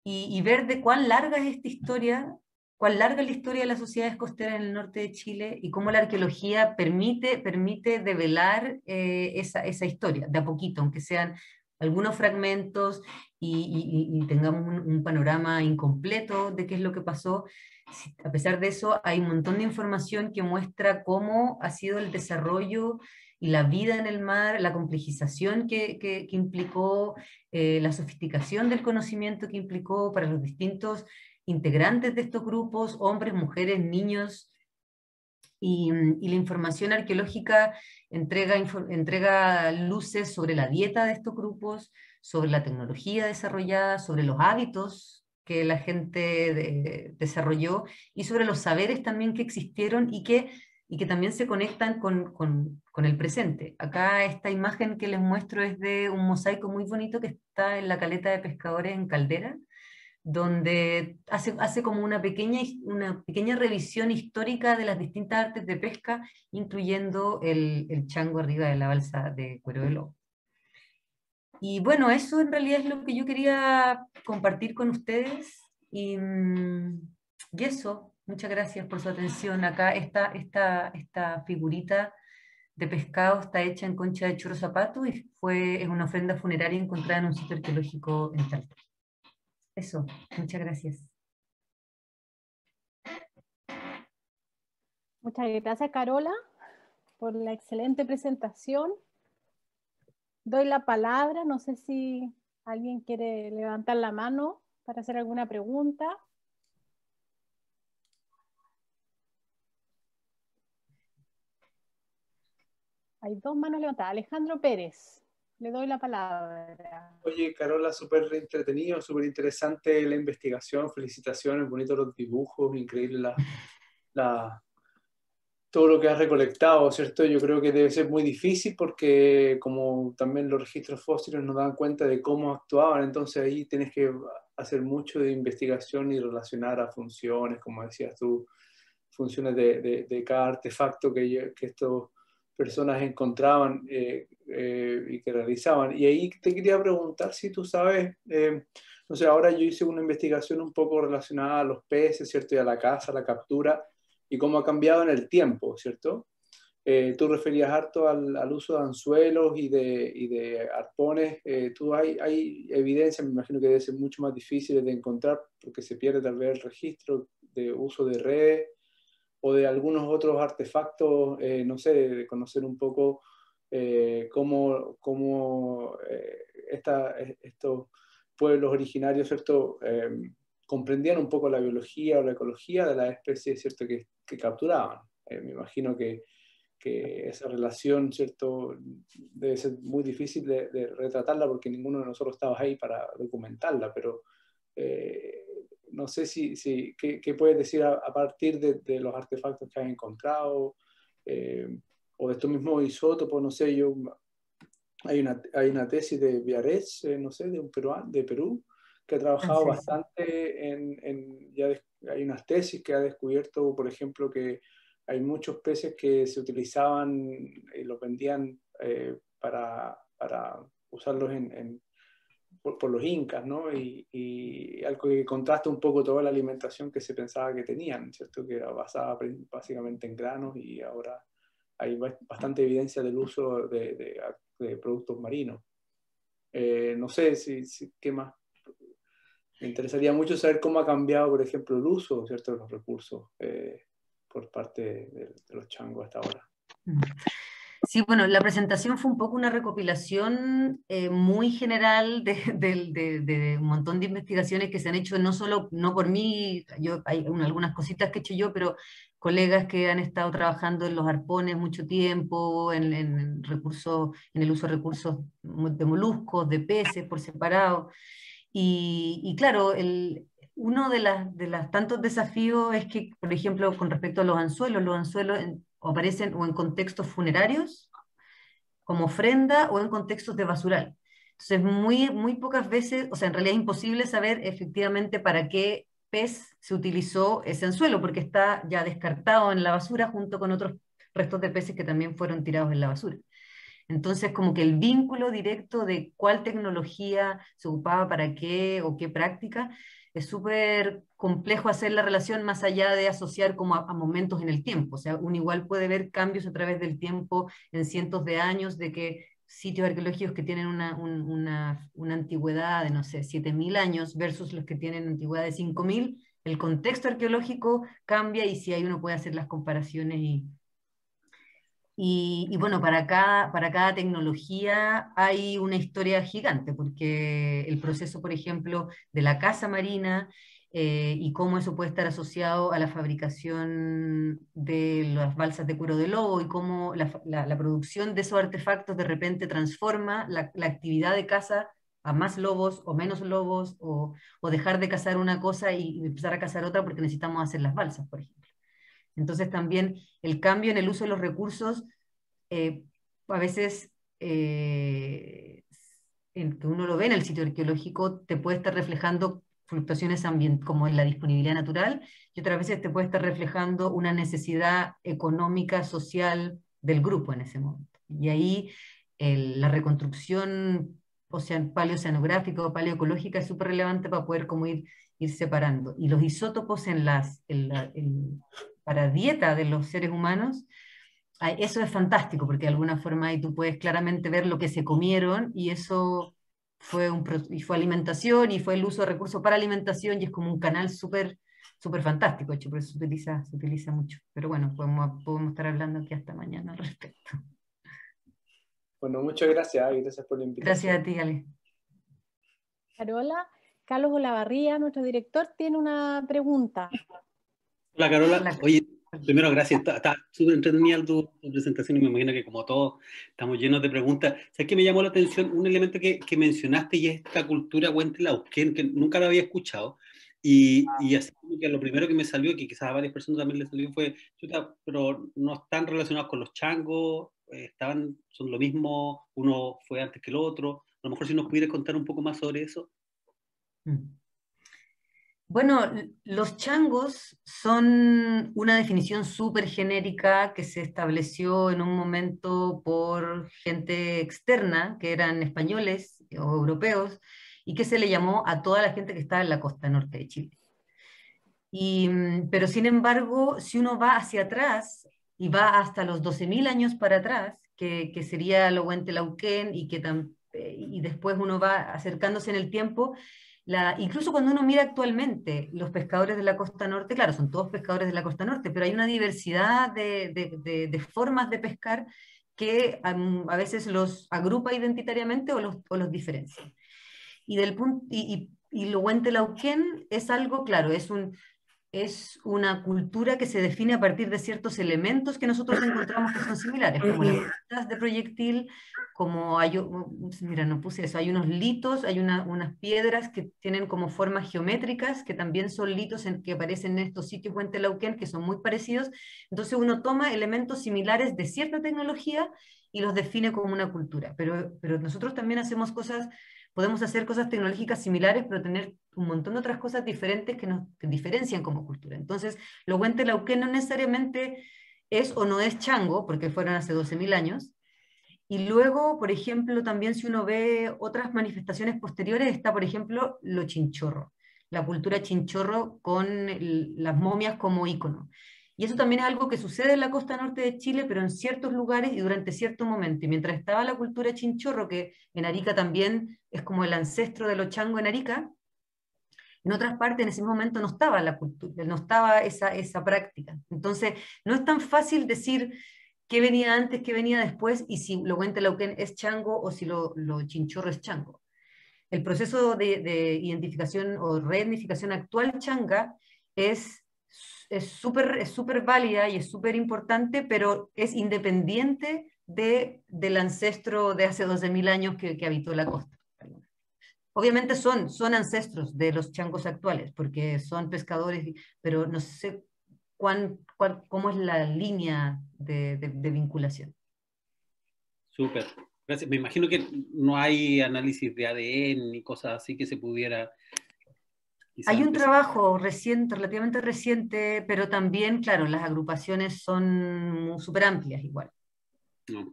Speaker 3: y ver de cuán larga es esta historia, cuán larga es la historia de las sociedades costeras en el norte de Chile, y cómo la arqueología permite develar esa historia, de a poquito, aunque sean algunos fragmentos, y tengamos un panorama incompleto de qué es lo que pasó. A pesar de eso, hay un montón de información que muestra cómo ha sido el desarrollo y la vida en el mar, la complejización que implicó, la sofisticación del conocimiento que implicó para los distintos integrantes de estos grupos, hombres, mujeres, niños, y la información arqueológica entrega luces sobre la dieta de estos grupos, sobre la tecnología desarrollada, sobre los hábitos que la gente desarrolló, y sobre los saberes también que existieron y que también se conectan con el presente. Acá esta imagen que les muestro es de un mosaico muy bonito que está en la caleta de pescadores en Caldera, donde hace como una pequeña revisión histórica de las distintas artes de pesca, incluyendo el chango arriba de la balsa de cuero de lobo. Y bueno, eso en realidad es lo que yo quería compartir con ustedes, y eso, muchas gracias por su atención. Acá esta figurita de pescado está hecha en concha de choro zapato y es una ofrenda funeraria encontrada en un sitio arqueológico en Talca. Eso, muchas gracias.
Speaker 1: Muchas gracias, Carola, por la excelente presentación. Doy la palabra, no sé si alguien quiere levantar la mano para hacer alguna pregunta. Hay dos manos levantadas. Alejandro Pérez, le doy la palabra.
Speaker 2: Oye, Carola, súper entretenido, súper interesante la investigación, felicitaciones, bonitos los dibujos, increíble todo lo que has recolectado, ¿cierto? Yo creo que debe ser muy difícil porque como también los registros fósiles nos dan cuenta de cómo actuaban, entonces ahí tienes que hacer mucho de investigación y relacionar a funciones, como decías tú, funciones de cada artefacto que estas personas encontraban y que realizaban. Y ahí te quería preguntar si tú sabes, no sé, ahora yo hice una investigación un poco relacionada a los peces, ¿cierto? Y a la caza, a la captura, y cómo ha cambiado en el tiempo, ¿cierto? Tú referías harto al uso de anzuelos y de arpones. Hay evidencia, me imagino que debe ser mucho más difícil de encontrar porque se pierde tal vez el registro de uso de redes o de algunos otros artefactos, no sé, de conocer un poco cómo estos pueblos originarios, ¿cierto? Comprendían un poco la biología o la ecología de las especies, ¿cierto? Que capturaban. Me imagino que esa relación, ¿cierto? Debe ser muy difícil de retratarla porque ninguno de nosotros estaba ahí para documentarla, pero no sé qué puedes decir a partir de los artefactos que has encontrado, o de estos mismos isótopos, no sé, hay una tesis de Biarritz, no sé, de un peruano, de Perú, que ha trabajado bastante hay unas tesis que ha descubierto, por ejemplo, que hay muchos peces que se utilizaban y los vendían para usarlos por los incas, ¿no? Y algo que contrasta un poco toda la alimentación que se pensaba que tenían, ¿cierto? Que era basada básicamente en granos, y ahora hay bastante evidencia del uso de productos marinos. No sé qué más. Me interesaría mucho saber cómo ha cambiado, por ejemplo, el uso, ¿cierto?, de los recursos por parte de los changos hasta ahora.
Speaker 3: Sí, bueno, la presentación fue un poco una recopilación muy general de un montón de investigaciones que se han hecho, no por mí, hay algunas cositas que he hecho yo, pero colegas que han estado trabajando en los arpones mucho tiempo, en el uso de recursos de moluscos, de peces por separado. Y claro, uno de las tantos desafíos es que, por ejemplo, con respecto a los anzuelos aparecen o en contextos funerarios, como ofrenda, o en contextos de basural. Entonces, muy pocas veces, o sea, en realidad es imposible saber efectivamente para qué pez se utilizó ese anzuelo, porque está ya descartado en la basura junto con otros restos de peces que también fueron tirados en la basura. Entonces, como que el vínculo directo de cuál tecnología se ocupaba para qué o qué práctica, es súper complejo hacer la relación más allá de asociar como a momentos en el tiempo. O sea, uno igual puede ver cambios a través del tiempo en cientos de años, de que sitios arqueológicos que tienen una antigüedad de, no sé, 7.000 años versus los que tienen antigüedad de 5.000, el contexto arqueológico cambia y si ahí uno puede hacer las comparaciones y bueno, para cada tecnología hay una historia gigante, porque el proceso, por ejemplo, de la caza marina y cómo eso puede estar asociado a la fabricación de las balsas de cuero de lobo y cómo la producción de esos artefactos de repente transforma la actividad de caza a más lobos o menos lobos, o dejar de cazar una cosa y empezar a cazar otra porque necesitamos hacer las balsas, por ejemplo. Entonces también el cambio en el uso de los recursos, a veces, en que uno lo ve en el sitio arqueológico, te puede estar reflejando fluctuaciones como en la disponibilidad natural, y otras veces te puede estar reflejando una necesidad económica, social del grupo en ese momento. Y ahí la reconstrucción paleoceanográfica o paleoecológica es súper relevante para poder como ir separando. Y los isótopos para dieta de los seres humanos, eso es fantástico, porque de alguna forma ahí tú puedes claramente ver lo que se comieron, y eso y fue alimentación, y fue el uso de recursos para alimentación, y es como un canal súper fantástico, de hecho, por eso se utiliza mucho. Pero bueno, podemos estar hablando aquí hasta mañana al respecto.
Speaker 2: Bueno, muchas gracias y gracias por la invitación.
Speaker 3: Gracias a ti, Ale.
Speaker 1: Carola, Carlos Olavarría, nuestro director, tiene una pregunta.
Speaker 4: Hola, Carola. Oye, primero, gracias. Está súper entretenida tu presentación y me imagino que como todos estamos llenos de preguntas. ¿Sabes qué me llamó la atención? Un elemento que mencionaste, y es esta cultura Huentelauquén, que nunca la había escuchado. Y así como que lo primero que me salió, y que quizás a varias personas también les salió, fue, chuta, pero no están relacionados con los changos, son lo mismo, uno fue antes que el otro. A lo mejor si nos pudieras contar un poco más sobre eso.
Speaker 3: Bueno, los changos son una definición súper genérica que se estableció en un momento por gente externa, que eran españoles o europeos, y que se le llamó a toda la gente que estaba en la costa norte de Chile. Pero sin embargo, si uno va hacia atrás, y va hasta los 12.000 años para atrás, que sería lo Huentelauquén, y después uno va acercándose en el tiempo. Incluso cuando uno mira actualmente los pescadores de la costa norte, claro, son todos pescadores de la costa norte, pero hay una diversidad de formas de pescar que a veces los agrupa identitariamente o los diferencia. Y lo Huentelauquén es algo, claro, es una cultura que se define a partir de ciertos elementos que nosotros encontramos que son similares, como las puntas de proyectil, mira, no puse eso, hay unos litos, hay unas piedras que tienen como formas geométricas, que también son litos que aparecen en estos sitios Huentelauquén, que son muy parecidos. Entonces uno toma elementos similares de cierta tecnología y los define como una cultura, pero nosotros también hacemos cosas. Podemos hacer cosas tecnológicas similares, pero tener un montón de otras cosas diferentes que nos diferencian como cultura. Entonces, lo Huentelauquén no necesariamente es o no es chango, porque fueron hace 12.000 años. Y luego, por ejemplo, también si uno ve otras manifestaciones posteriores, está, por ejemplo, lo chinchorro, la cultura chinchorro con las momias como ícono. Y eso también es algo que sucede en la costa norte de Chile, pero en ciertos lugares y durante cierto momento. Y mientras estaba la cultura chinchorro, que en Arica también es como el ancestro de los changos en Arica, en otras partes en ese momento no estaba la cultura, no estaba esa práctica. Entonces, no es tan fácil decir qué venía antes, qué venía después, y si lo Huentelauquén es chango o si lo chinchorro es chango. El proceso de identificación o reidentificación actual changa es súper válida y es súper importante, pero es independiente del ancestro de hace 12.000 años que habitó la costa. Obviamente son ancestros de los changos actuales, porque son pescadores, pero no sé cómo es la línea de vinculación.
Speaker 4: Súper, gracias. Me imagino que no hay análisis de ADN ni cosas así que se pudiera...
Speaker 3: Hay un trabajo relativamente reciente, pero también, claro, las agrupaciones son súper amplias igual.
Speaker 4: No.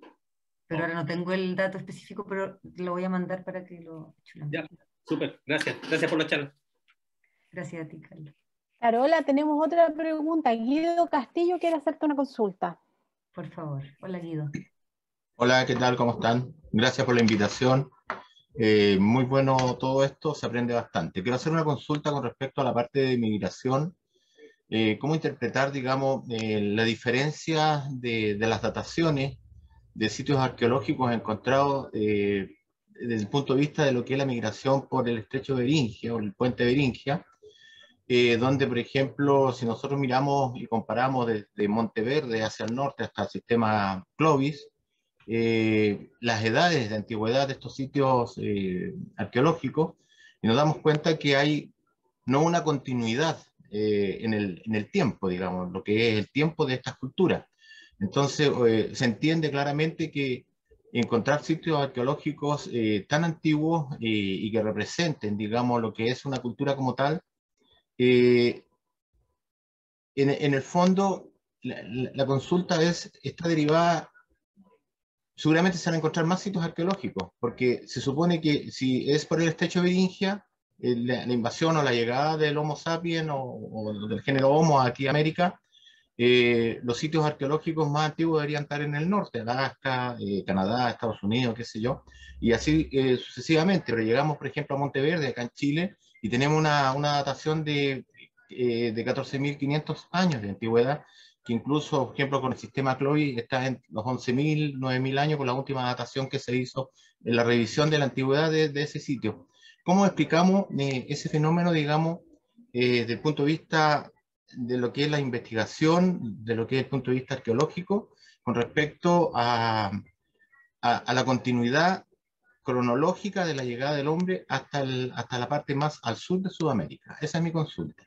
Speaker 3: Pero ahora no tengo el dato específico, pero lo voy a mandar para que lo chulen.
Speaker 4: Ya, súper, gracias. Gracias por la charla.
Speaker 3: Gracias a ti, Carlos.
Speaker 1: Carola, tenemos otra pregunta. Guido Castillo quiere hacerte una consulta.
Speaker 3: Por favor. Hola, Guido.
Speaker 5: Hola, ¿qué tal? ¿Cómo están? Gracias por la invitación. Muy bueno todo esto, se aprende bastante. Quiero hacer una consulta con respecto a la parte de migración. ¿Cómo interpretar, digamos, la diferencia de las dataciones de sitios arqueológicos encontrados desde el punto de vista de lo que es la migración por el estrecho de Beringia o el puente de Beringia? Donde, por ejemplo, si nosotros miramos y comparamos desde Monteverde hacia el norte hasta el sistema Clovis, las edades de antigüedad de estos sitios arqueológicos, y nos damos cuenta que hay no una continuidad en el tiempo, digamos, lo que es el tiempo de estas culturas. Entonces, se entiende claramente que encontrar sitios arqueológicos tan antiguos y que representen, digamos, lo que es una cultura como tal, en el fondo, la consulta está derivada, seguramente se van a encontrar más sitios arqueológicos, porque se supone que si es por el estrecho de Beringia, la invasión o la llegada del Homo sapiens o del género Homo aquí a América, los sitios arqueológicos más antiguos deberían estar en el norte, Alaska, Canadá, Estados Unidos, qué sé yo, y así sucesivamente. Pero llegamos, por ejemplo, a Monteverde, acá en Chile, y tenemos una datación de 14.500 años de antigüedad, que incluso, por ejemplo, con el sistema Clovis está en los 11.000, 9.000 años con la última datación que se hizo en la revisión de la antigüedad de ese sitio. ¿Cómo explicamos ese fenómeno, digamos, desde el punto de vista de lo que es la investigación, de lo que es el punto de vista arqueológico, con respecto a la continuidad cronológica de la llegada del hombre hasta la parte más al sur de Sudamérica? Esa es mi consulta.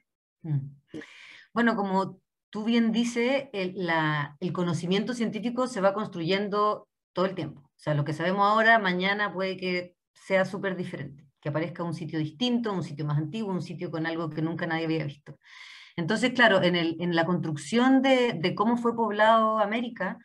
Speaker 3: Bueno, como tú bien dices, el conocimiento científico se va construyendo todo el tiempo. O sea, lo que sabemos ahora, mañana puede que sea súper diferente, que aparezca un sitio distinto, un sitio más antiguo, un sitio con algo que nunca nadie había visto. Entonces, claro, en la construcción de cómo fue poblado América,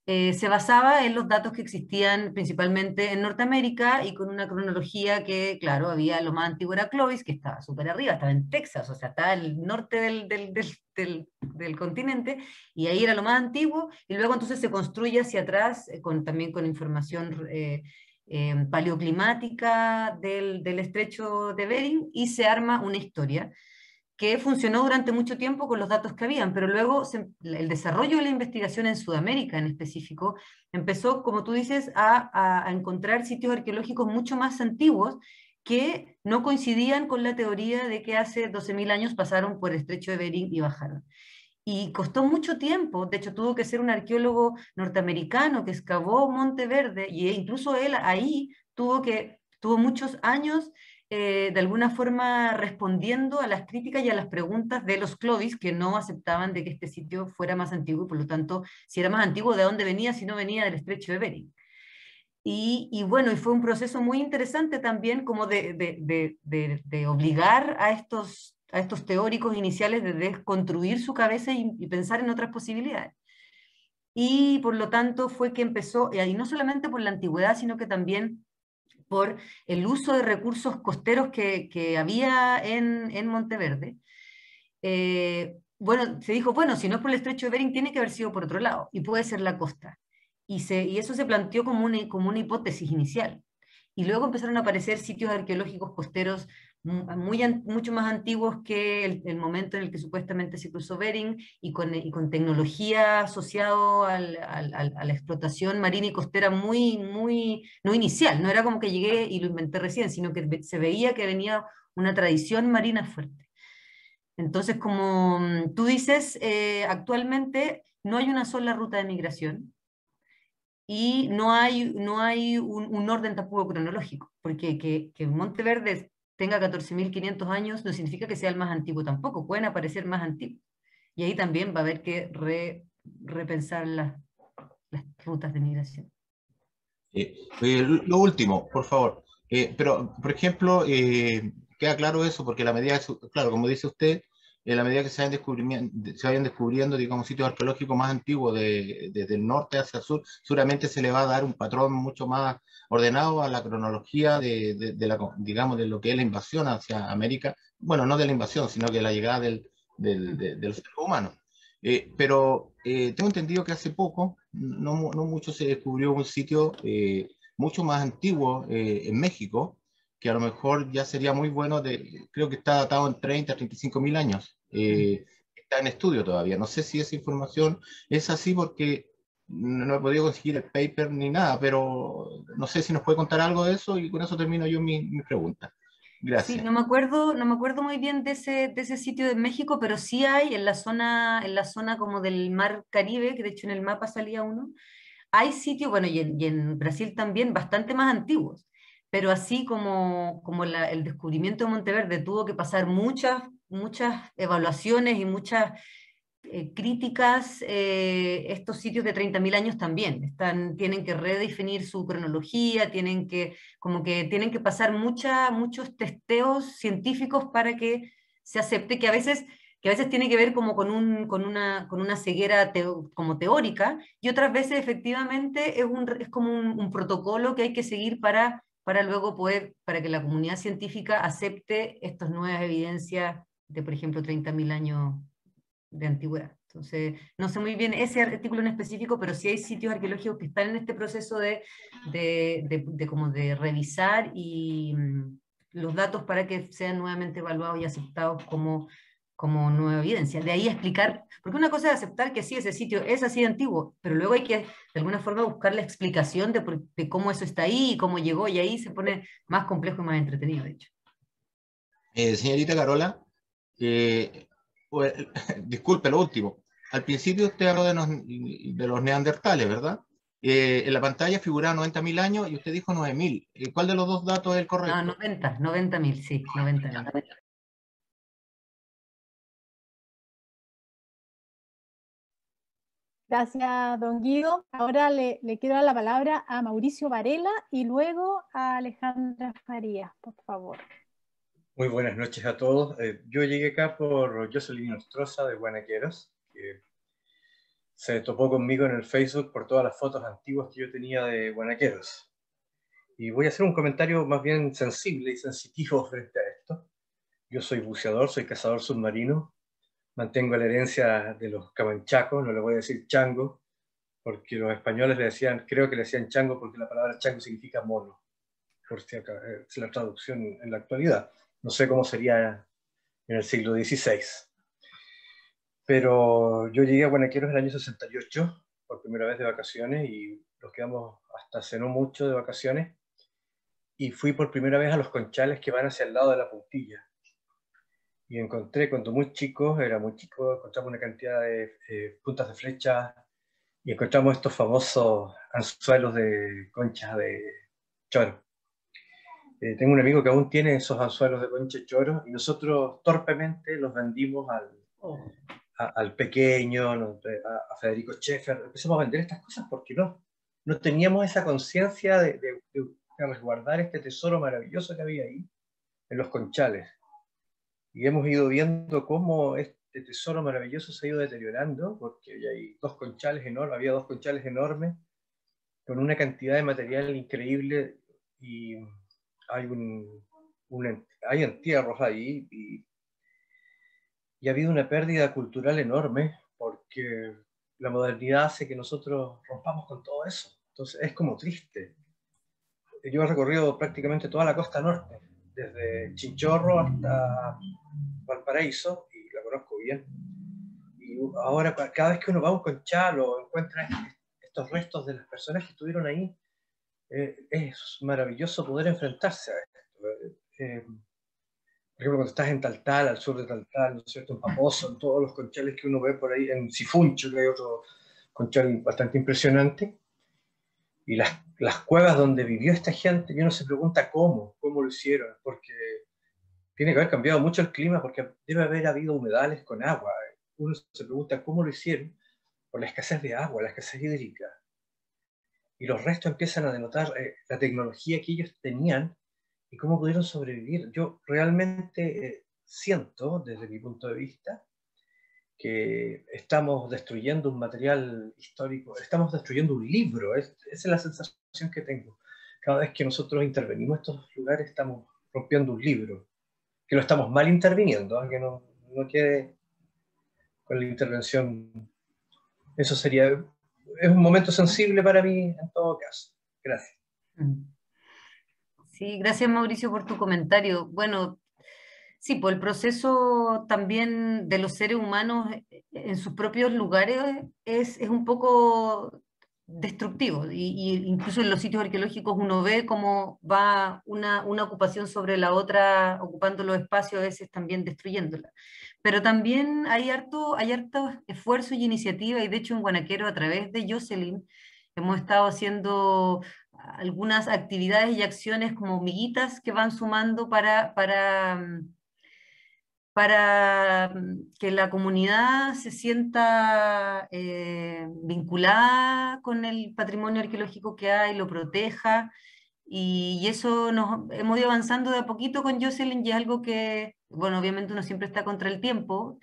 Speaker 3: se basaba en los datos que existían principalmente en Norteamérica y con una cronología que, claro, había lo más antiguo era Clovis, que estaba súper arriba, estaba en Texas, o sea, estaba al norte del continente, y ahí era lo más antiguo, y luego entonces se construye hacia atrás, también con información paleoclimática del estrecho de Bering, y se arma una historia que funcionó durante mucho tiempo con los datos que habían, pero luego el desarrollo de la investigación en Sudamérica en específico empezó, como tú dices, a encontrar sitios arqueológicos mucho más antiguos que no coincidían con la teoría de que hace 12.000 años pasaron por el estrecho de Bering y bajaron. Y costó mucho tiempo, de hecho tuvo que ser un arqueólogo norteamericano que excavó Monteverde, y incluso él ahí tuvo muchos años de alguna forma respondiendo a las críticas y a las preguntas de los Clovis, que no aceptaban de que este sitio fuera más antiguo, y por lo tanto, si era más antiguo, ¿de dónde venía si no venía del estrecho de Bering? Y bueno, y fue un proceso muy interesante también como de obligar a estos teóricos iniciales de desconstruir su cabeza y pensar en otras posibilidades. Y por lo tanto fue que empezó, y no solamente por la antigüedad, sino que también por el uso de recursos costeros que había en Monteverde. Bueno, se dijo, bueno, si no es por el estrecho de Bering, tiene que haber sido por otro lado, y puede ser la costa. Y eso se planteó como una hipótesis inicial. Y luego empezaron a aparecer sitios arqueológicos costeros mucho más antiguos que el momento en el que supuestamente se cruzó Bering, y con tecnología asociado a la explotación marina y costera no inicial, no era como que llegué y lo inventé recién, sino que se veía que venía una tradición marina fuerte. Entonces, como tú dices, actualmente no hay una sola ruta de migración, y no hay un orden tampoco cronológico, porque que Monteverde tenga 14.500 años no significa que sea el más antiguo tampoco, pueden aparecer más antiguos. Y ahí también va a haber que repensar las rutas de migración.
Speaker 5: Lo último, por favor. Pero, por ejemplo, queda claro eso, porque la medida, claro, como dice usted, en la medida que se vayan descubriendo, digamos, sitios arqueológicos más antiguos desde el norte hacia el sur, seguramente se le va a dar un patrón mucho más ordenado a la cronología digamos, de lo que es la invasión hacia América. Bueno, no de la invasión, sino que la llegada de los seres humanos. Pero tengo entendido que hace poco, no mucho, se descubrió un sitio mucho más antiguo en México, que a lo mejor ya sería muy bueno, creo que está datado en 35.000 años. Está en estudio todavía. No sé si esa información es así porque no he podido conseguir el paper ni nada, pero no sé si nos puede contar algo de eso, y con eso termino yo mi pregunta.
Speaker 3: Sí,
Speaker 5: Gracias.
Speaker 3: no me acuerdo muy bien de ese sitio de México, pero sí hay en la zona como del Mar Caribe, que de hecho en el mapa salía uno, hay sitios, bueno, y en Brasil también, bastante más antiguos, pero así como el descubrimiento de Monteverde tuvo que pasar muchas evaluaciones y muchas críticas, estos sitios de 30.000 años también tienen que redefinir su cronología, tienen que pasar muchos testeos científicos para que se acepte, que a veces tiene que ver como con una ceguera como teórica, y otras veces efectivamente es como un protocolo que hay que seguir para luego para que la comunidad científica acepte estas nuevas evidencias de, por ejemplo, 30.000 años de antigüedad. Entonces, no sé muy bien ese artículo en específico, pero sí hay sitios arqueológicos que están en este proceso como de revisar los datos para que sean nuevamente evaluados y aceptados como nueva evidencia. De ahí explicar, porque una cosa es aceptar que sí, ese sitio es así de antiguo, pero luego hay que de alguna forma buscar la explicación de cómo eso está ahí y cómo llegó, y ahí se pone más complejo y más entretenido, de hecho.
Speaker 5: Señorita Carola, disculpe lo último. Al principio usted habló de los neandertales, ¿verdad? En la pantalla figuraba 90.000 años y usted dijo 9.000. ¿Cuál de los dos datos es el correcto?
Speaker 3: No, 90.000, sí, 90.000.
Speaker 1: Gracias, don Guido. Ahora le quiero dar la palabra a Mauricio Varela y luego a Alejandra Farías, por favor.
Speaker 6: Muy buenas noches a todos. Yo llegué acá por Jocelyn Nostroza de Guanaqueros, que se topó conmigo en el Facebook por todas las fotos antiguas que yo tenía de guanaqueros. Y voy a hacer un comentario más bien sensible y sensitivo frente a esto. Yo soy buceador, soy cazador submarino, mantengo la herencia de los camanchacos, no le voy a decir chango, porque los españoles le decían, creo que le decían chango porque la palabra chango significa mono, por si acá, es la traducción en la actualidad. No sé cómo sería en el siglo XVI. Pero yo llegué a Guanaqueros en el año 68, por primera vez de vacaciones, y nos quedamos hasta hace no mucho de vacaciones, y fui por primera vez a los conchales que van hacia el lado de la Puntilla. Y encontré, cuando era muy chico, encontramos una cantidad de puntas de flecha, y encontramos estos famosos anzuelos de conchas de choro. Tengo un amigo que aún tiene esos anzuelos de concha de choro, y nosotros torpemente los vendimos al pequeño, a Federico Schaeffer. Empezamos a vender estas cosas porque no teníamos esa conciencia de resguardar este tesoro maravilloso que había ahí, en los conchales. Y hemos ido viendo cómo este tesoro maravilloso se ha ido deteriorando, porque había dos conchales enormes, con una cantidad de material increíble, y hay entierros ahí, y ha habido una pérdida cultural enorme, porque la modernidad hace que nosotros rompamos con todo eso. Entonces es como triste. Yo he recorrido prácticamente toda la costa norte, desde Chinchorro hasta Valparaíso, y la conozco bien. Y ahora, cada vez que uno va a un conchal o encuentra estos restos de las personas que estuvieron ahí, es maravilloso poder enfrentarse a esto. Por ejemplo, cuando estás en Taltal, al sur de Taltal, ¿no es cierto?, en Paposo, en todos los conchales que uno ve por ahí, en Sifuncho, que hay otro conchal bastante impresionante, y las cuevas donde vivió esta gente, y uno se pregunta cómo lo hicieron, porque tiene que haber cambiado mucho el clima, porque debe haber habido humedales con agua. Uno se pregunta cómo lo hicieron, por la escasez de agua, la escasez hídrica. Y los restos empiezan a denotar la tecnología que ellos tenían y cómo pudieron sobrevivir. Yo realmente siento, desde mi punto de vista, que estamos destruyendo un material histórico, estamos destruyendo un libro. Esa es la sensación que tengo. Cada vez que nosotros intervenimos en estos lugares, estamos rompiendo un libro, que lo estamos mal interviniendo, que no quede con la intervención. Eso sería, es un momento sensible para mí en todo caso. Gracias.
Speaker 3: Sí, gracias Mauricio por tu comentario. Bueno, sí, pues el proceso también de los seres humanos en sus propios lugares es un poco destructivo, y incluso en los sitios arqueológicos uno ve cómo va una ocupación sobre la otra, ocupando los espacios, a veces también destruyéndola. Pero también hay harto esfuerzo y iniciativa, y de hecho en Guanaquero, a través de Jocelyn, hemos estado haciendo algunas actividades y acciones como miguitas que van sumando para que la comunidad se sienta vinculada con el patrimonio arqueológico que hay, lo proteja, y eso hemos ido avanzando de a poquito con Jocelyn, y es algo que, bueno, obviamente uno siempre está contra el tiempo,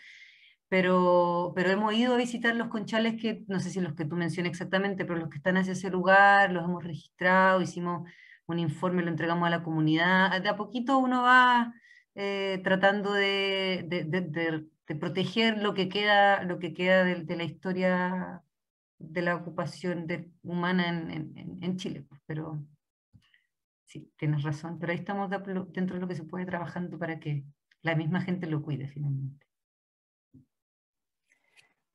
Speaker 3: pero hemos ido a visitar los conchales que, no sé si los que tú mencionas exactamente, pero los que están hacia ese lugar, los hemos registrado, hicimos un informe, lo entregamos a la comunidad. De a poquito uno va tratando de proteger lo que queda de la historia de la ocupación humana en Chile. Pero sí, tienes razón, pero ahí estamos dentro de lo que se puede trabajando para que la misma gente lo cuide finalmente.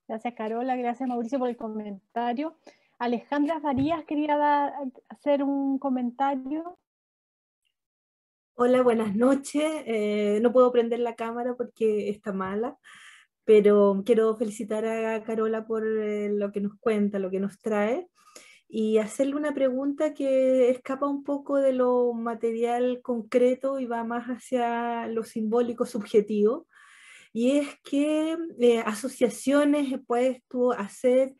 Speaker 1: Gracias Carola, gracias Mauricio por el comentario. Alejandra Farías quería hacer un comentario.
Speaker 7: Hola, buenas noches. No puedo prender la cámara porque está mala, pero quiero felicitar a Carola por lo que nos cuenta, lo que nos trae, y hacerle una pregunta que escapa un poco de lo material concreto y va más hacia lo simbólico subjetivo. Y es que asociaciones puedes tú hacer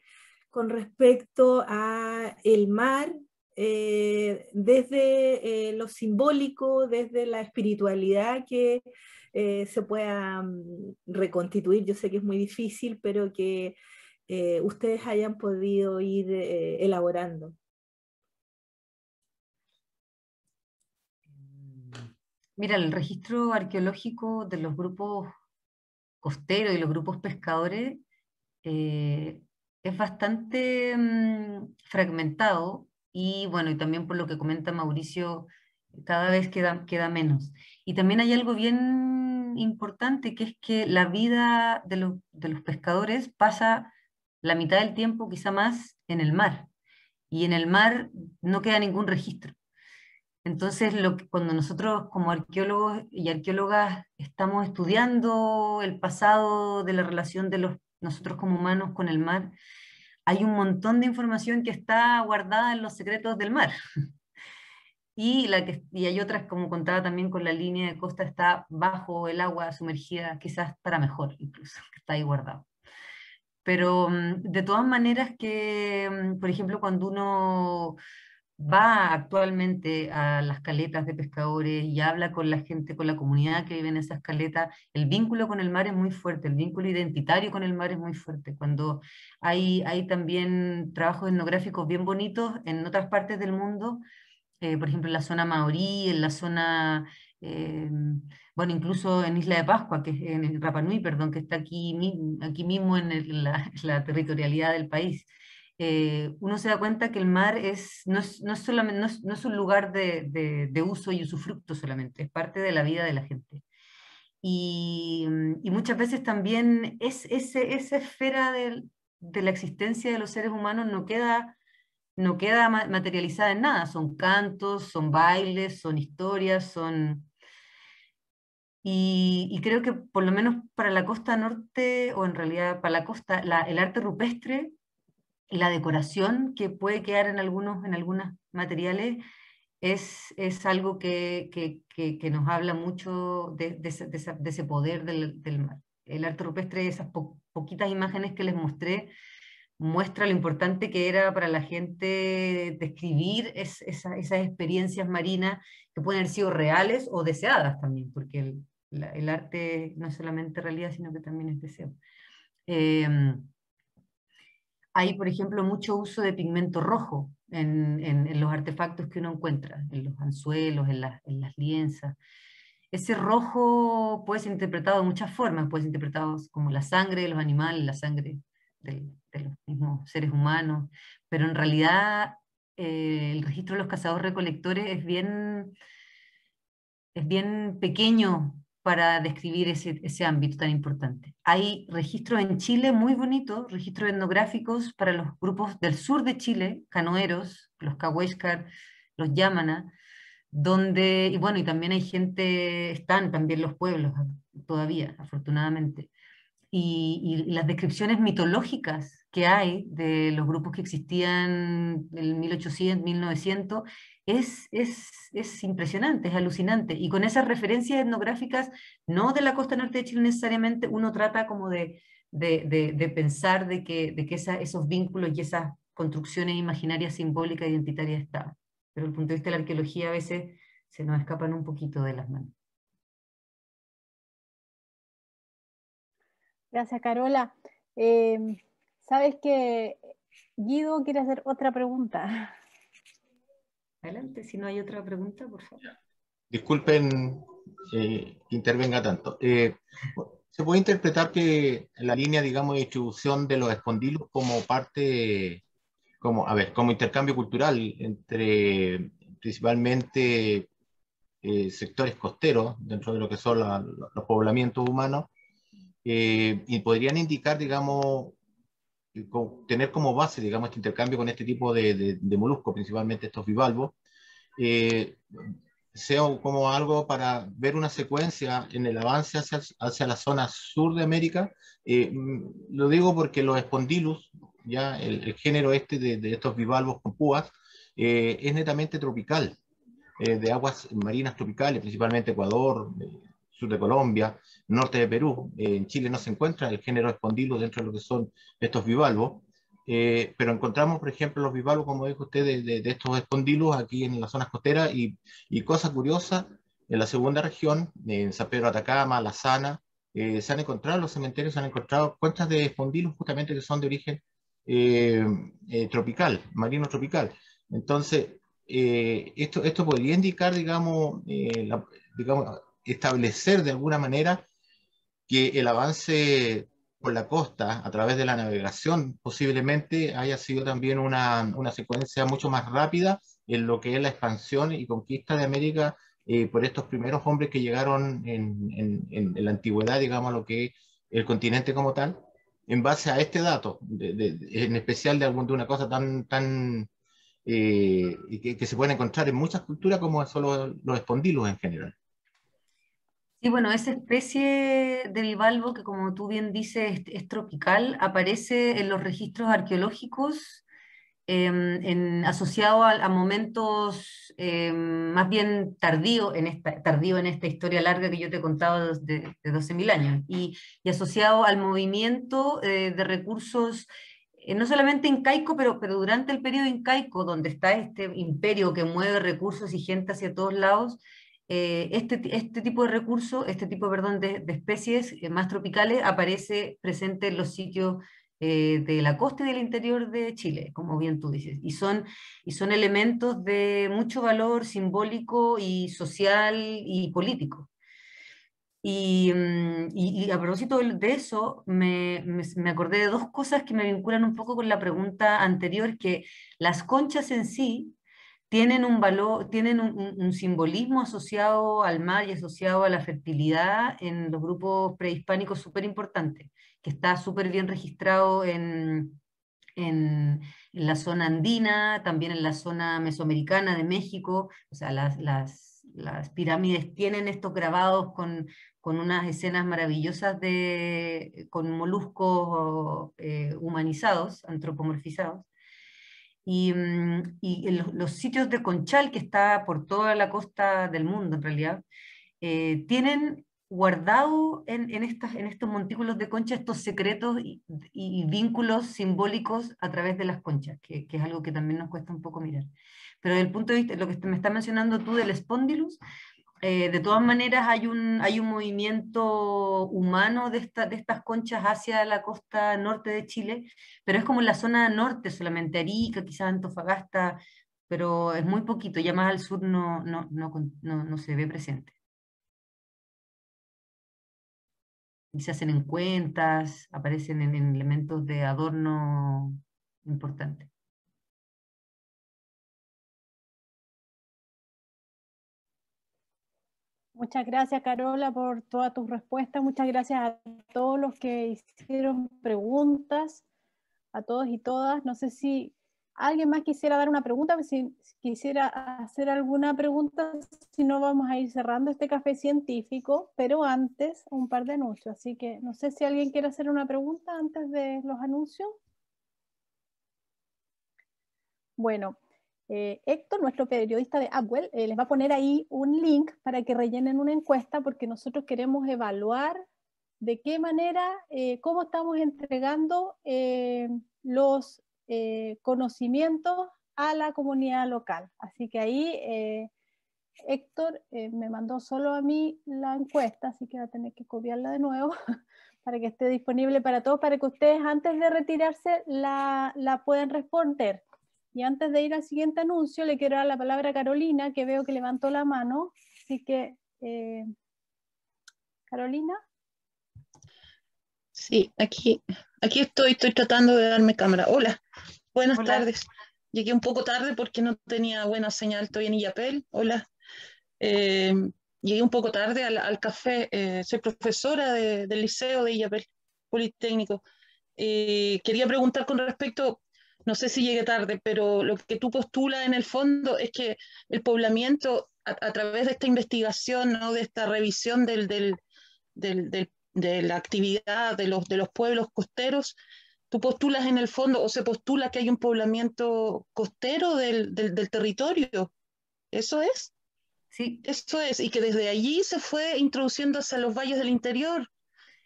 Speaker 7: con respecto a el mar, desde lo simbólico, desde la espiritualidad que se pueda reconstituir. Yo sé que es muy difícil, pero que ustedes hayan podido ir elaborando.
Speaker 3: Mira, el registro arqueológico de los grupos costeros y los grupos pescadores es bastante fragmentado y bueno, y también por lo que comenta Mauricio, cada vez queda menos. Y también hay algo bien importante, que es que la vida de los pescadores pasa la mitad del tiempo, quizá más, en el mar. Y en el mar no queda ningún registro. Entonces, cuando nosotros como arqueólogos y arqueólogas estamos estudiando el pasado de la relación de nosotros como humanos con el mar, hay un montón de información que está guardada en los secretos del mar. Y hay otras, como contaba también con la línea de costa, está bajo el agua sumergida, quizás para mejor incluso, que está ahí guardado. Pero de todas maneras por ejemplo, cuando uno va actualmente a las caletas de pescadores y habla con la gente, con la comunidad que vive en esas caletas, el vínculo con el mar es muy fuerte, el vínculo identitario con el mar es muy fuerte. Cuando hay también trabajos etnográficos bien bonitos en otras partes del mundo, por ejemplo en la zona maorí, en la zona, bueno, incluso en Isla de Pascua, que es en Rapa Nui, perdón, que está aquí mismo en la territorialidad del país. Uno se da cuenta que el mar no es un lugar de uso y usufructo solamente, es parte de la vida de la gente. Y muchas veces también esa esfera de la existencia de los seres humanos no queda materializada en nada, son cantos, son bailes, son historias, y creo que por lo menos para la costa norte, o en realidad para la costa, el arte rupestre y la decoración que puede quedar en algunos materiales es algo que nos habla mucho de ese poder del mar. El arte rupestre, esas poquitas imágenes que les mostré, muestra lo importante que era para la gente describir esas experiencias marinas que pueden haber sido reales o deseadas también, porque el arte no es solamente realidad, sino que también es deseo. Hay, por ejemplo, mucho uso de pigmento rojo en los artefactos que uno encuentra, en los anzuelos, en las lienzas. Ese rojo puede ser interpretado de muchas formas, puede ser interpretado como la sangre de los animales, la sangre de los mismos seres humanos, pero en realidad el registro de los cazadores-recolectores es bien pequeño para describir ese ámbito tan importante. Hay registros en Chile muy bonitos, registros etnográficos para los grupos del sur de Chile, canoeros, los Cahuéscar, los Yamana, y bueno, y también hay gente, están también los pueblos todavía, afortunadamente. Y las descripciones mitológicas que hay de los grupos que existían en 1800, 1900, es impresionante, es alucinante. Y con esas referencias etnográficas, no de la costa norte de Chile necesariamente, uno trata como de pensar de que esos vínculos y esas construcciones imaginarias, simbólicas, identitarias estaban. Pero desde el punto de vista de la arqueología a veces se nos escapan un poquito de las manos.
Speaker 1: Gracias, Carola. Sabes que Guido quiere hacer otra pregunta.
Speaker 3: Adelante, si no hay otra pregunta, por favor.
Speaker 5: Disculpen que intervenga tanto. ¿Se puede interpretar que la línea, digamos, de distribución de los escondilos como parte, como intercambio cultural entre principalmente sectores costeros, dentro de lo que son los poblamientos humanos, y podrían indicar, digamos, tener como base, digamos, este intercambio con este tipo de moluscos, principalmente estos bivalvos, sea como algo para ver una secuencia en el avance hacia la zona sur de América? Lo digo porque los Spondylus, ya el género de estos bivalvos con púas, es netamente tropical, de aguas marinas tropicales, principalmente Ecuador, sur de Colombia, norte de Perú. En Chile no se encuentra el género Spondylus dentro de lo que son estos bivalvos, pero encontramos, por ejemplo, los bivalvos, como dijo usted, de estos Spondylus aquí en las zonas costeras, y cosa curiosa, en la segunda región, en San Pedro de Atacama, La Sana, se han encontrado en los cementerios, se han encontrado conchas de espondilus justamente que son de origen tropical, marino tropical. Entonces, esto podría indicar, digamos, digamos, establecer de alguna manera que el avance por la costa a través de la navegación posiblemente haya sido también una secuencia mucho más rápida en lo que es la expansión y conquista de América por estos primeros hombres que llegaron en la antigüedad, digamos, a lo que es el continente como tal, en base a este dato, en especial de una cosa tan que se puede encontrar en muchas culturas como son los espondilus en general.
Speaker 3: Sí, bueno, esa especie de bivalvo que como tú bien dices es tropical, aparece en los registros arqueológicos asociado a momentos más bien tardío en esta historia larga que yo te he contado de 12.000 años, y asociado al movimiento de recursos, no solamente incaico, pero durante el periodo incaico, donde está este imperio que mueve recursos y gente hacia todos lados. Este tipo de recursos, perdón, de especies más tropicales aparece presente en los sitios de la costa y del interior de Chile, como bien tú dices, y son elementos de mucho valor simbólico y social y político. Y a propósito de eso, me acordé de dos cosas que me vinculan un poco con la pregunta anterior, que las conchas en sí tienen un valor, tienen un simbolismo asociado al mar y asociado a la fertilidad en los grupos prehispánicos súper importante, que está súper bien registrado en la zona andina, también en la zona mesoamericana de México. O sea, las pirámides tienen estos grabados con unas escenas maravillosas con moluscos humanizados, antropomorfizados. Y en los sitios de conchal, que está por toda la costa del mundo en realidad, tienen guardado en estos montículos de concha estos secretos y vínculos simbólicos a través de las conchas, que es algo que también nos cuesta un poco mirar. Pero desde el punto de vista, lo que me estás mencionando tú del Spondylus, de todas maneras hay un movimiento humano de estas conchas hacia la costa norte de Chile, pero es como en la zona norte solamente, Arica, quizás Antofagasta, pero es muy poquito, ya más al sur no se ve presente. Y se hacen en cuentas, aparecen en elementos de adorno importantes.
Speaker 1: Muchas gracias, Carola, por todas tus respuestas. Muchas gracias a todos los que hicieron preguntas, a todos y todas. No sé si alguien más quisiera dar una pregunta, si quisiera hacer alguna pregunta, si no vamos a ir cerrando este café científico, pero antes un par de anuncios. Así que no sé si alguien quiere hacer una pregunta antes de los anuncios. Bueno. Héctor, nuestro periodista de Upwell, les va a poner ahí un link para que rellenen una encuesta, porque nosotros queremos evaluar de qué manera, cómo estamos entregando los conocimientos a la comunidad local. Así que ahí Héctor me mandó solo a mí la encuesta, así que va a tener que copiarla de nuevo para que esté disponible para todos, para que ustedes antes de retirarse la puedan responder. Y antes de ir al siguiente anuncio, le quiero dar la palabra a Carolina, que veo que levantó la mano. Así que, Carolina.
Speaker 8: Sí, aquí estoy tratando de darme cámara. Hola, buenas tardes. Llegué un poco tarde porque no tenía buena señal, estoy en Illapel. Hola. Llegué un poco tarde al café. Soy profesora del liceo de Illapel, Politécnico. Quería preguntar con respecto... No sé si llegué tarde, pero lo que tú postulas en el fondo es que el poblamiento, a través de esta investigación, ¿no? De esta revisión de la actividad de los pueblos costeros, tú postulas en el fondo, o se postula que hay un poblamiento costero del territorio. ¿Eso es?
Speaker 3: Sí.
Speaker 8: Eso es, y que desde allí se fue introduciendo hacia los valles del interior,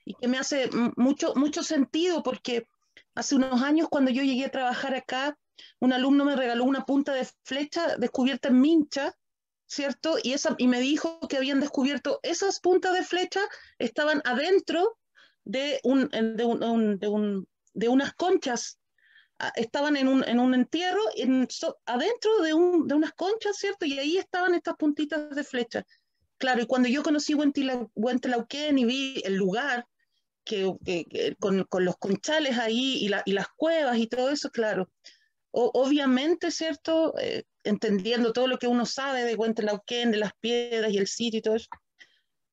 Speaker 8: y que me hace mucho sentido, porque hace unos años, cuando yo llegué a trabajar acá, un alumno me regaló una punta de flecha descubierta en Mincha, ¿cierto? Y me dijo que habían descubierto esas puntas de flecha estaban adentro de unas conchas, estaban en un entierro, adentro de unas conchas, ¿cierto? Y ahí estaban estas puntitas de flecha. Claro, y cuando yo conocí Huentelauquén y vi el lugar, con los conchales ahí y las cuevas y todo eso, claro. Obviamente, ¿cierto? Entendiendo todo lo que uno sabe de Huentelauquén, de las piedras y el sitio y todo eso.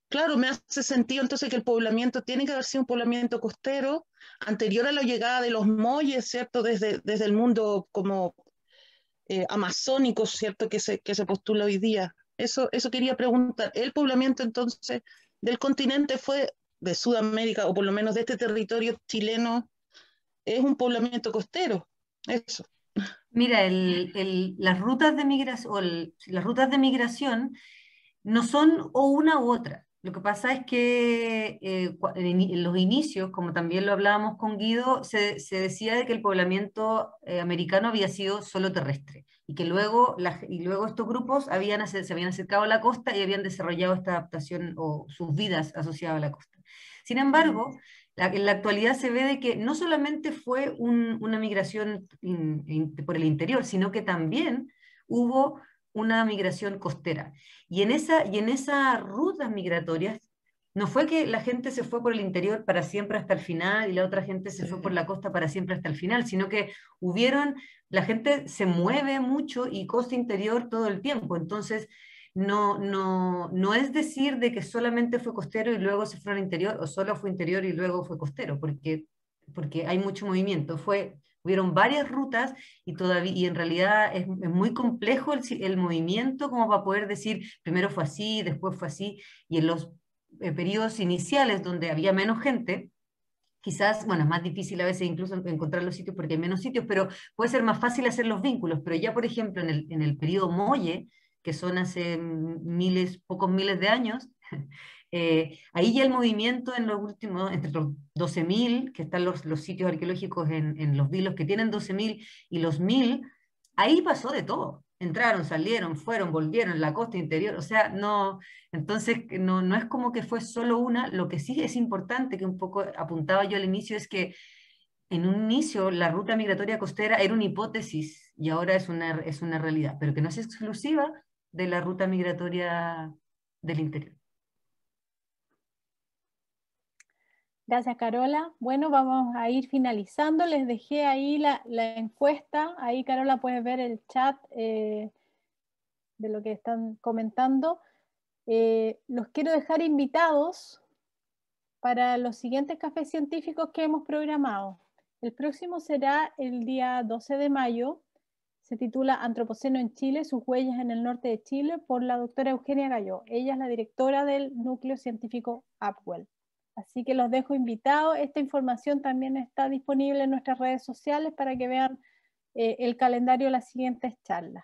Speaker 8: Claro, me hace sentido entonces que el poblamiento tiene que haber sido un poblamiento costero anterior a la llegada de los molles, ¿cierto? Desde el mundo como amazónico, ¿cierto? Que se postula hoy día. Eso quería preguntar. ¿El poblamiento entonces del continente fue de Sudamérica, o por lo menos de este territorio chileno, es un poblamiento costero? Eso.
Speaker 3: Mira, las rutas de migración, las rutas de migración no son o una u otra. Lo que pasa es que en los inicios, como también lo hablábamos con Guido, se decía de que el poblamiento americano había sido solo terrestre y que luego estos grupos se habían acercado a la costa y habían desarrollado esta adaptación o sus vidas asociadas a la costa. Sin embargo, en la actualidad se ve de que no solamente fue una migración por el interior, sino que también hubo una migración costera. Y en esas rutas migratorias, no fue que la gente se fue por el interior para siempre hasta el final y la otra gente se fue por la costa para siempre hasta el final, sino que la gente se mueve mucho y costa interior todo el tiempo. Entonces, no es decir de que solamente fue costero y luego se fue al interior, o solo fue interior y luego fue costero, porque hay mucho movimiento. Hubieron varias rutas y en realidad es muy complejo el movimiento como para poder decir primero fue así, después fue así, y en los periodos iniciales donde había menos gente, quizás, bueno, es más difícil a veces incluso encontrar los sitios porque hay menos sitios, pero puede ser más fácil hacer los vínculos. Pero ya, por ejemplo, en el periodo Molle, que son hace pocos miles de años, ahí ya el movimiento en los últimos, entre los 12.000, que están los sitios arqueológicos en los vilos que tienen 12.000 y los 1.000, ahí pasó de todo. Entraron, salieron, fueron, volvieron, la costa interior, o sea, entonces no es como que fue solo una. Lo que sí es importante, que un poco apuntaba yo al inicio, es que en un inicio la ruta migratoria costera era una hipótesis y ahora es una realidad, pero que no es exclusiva de la ruta migratoria del interior.
Speaker 1: Gracias, Carola. Bueno, vamos a ir finalizando. Les dejé ahí la encuesta. Ahí, Carola, puedes ver el chat de lo que están comentando. Los quiero dejar invitados para los siguientes cafés científicos que hemos programado. El próximo será el día 12 de mayo. Se titula Antropoceno en Chile, sus huellas en el norte de Chile, por la doctora Eugenia Galló. Ella es la directora del núcleo científico Upwell. Así que los dejo invitados. Esta información también está disponible en nuestras redes sociales para que vean el calendario de las siguientes charlas.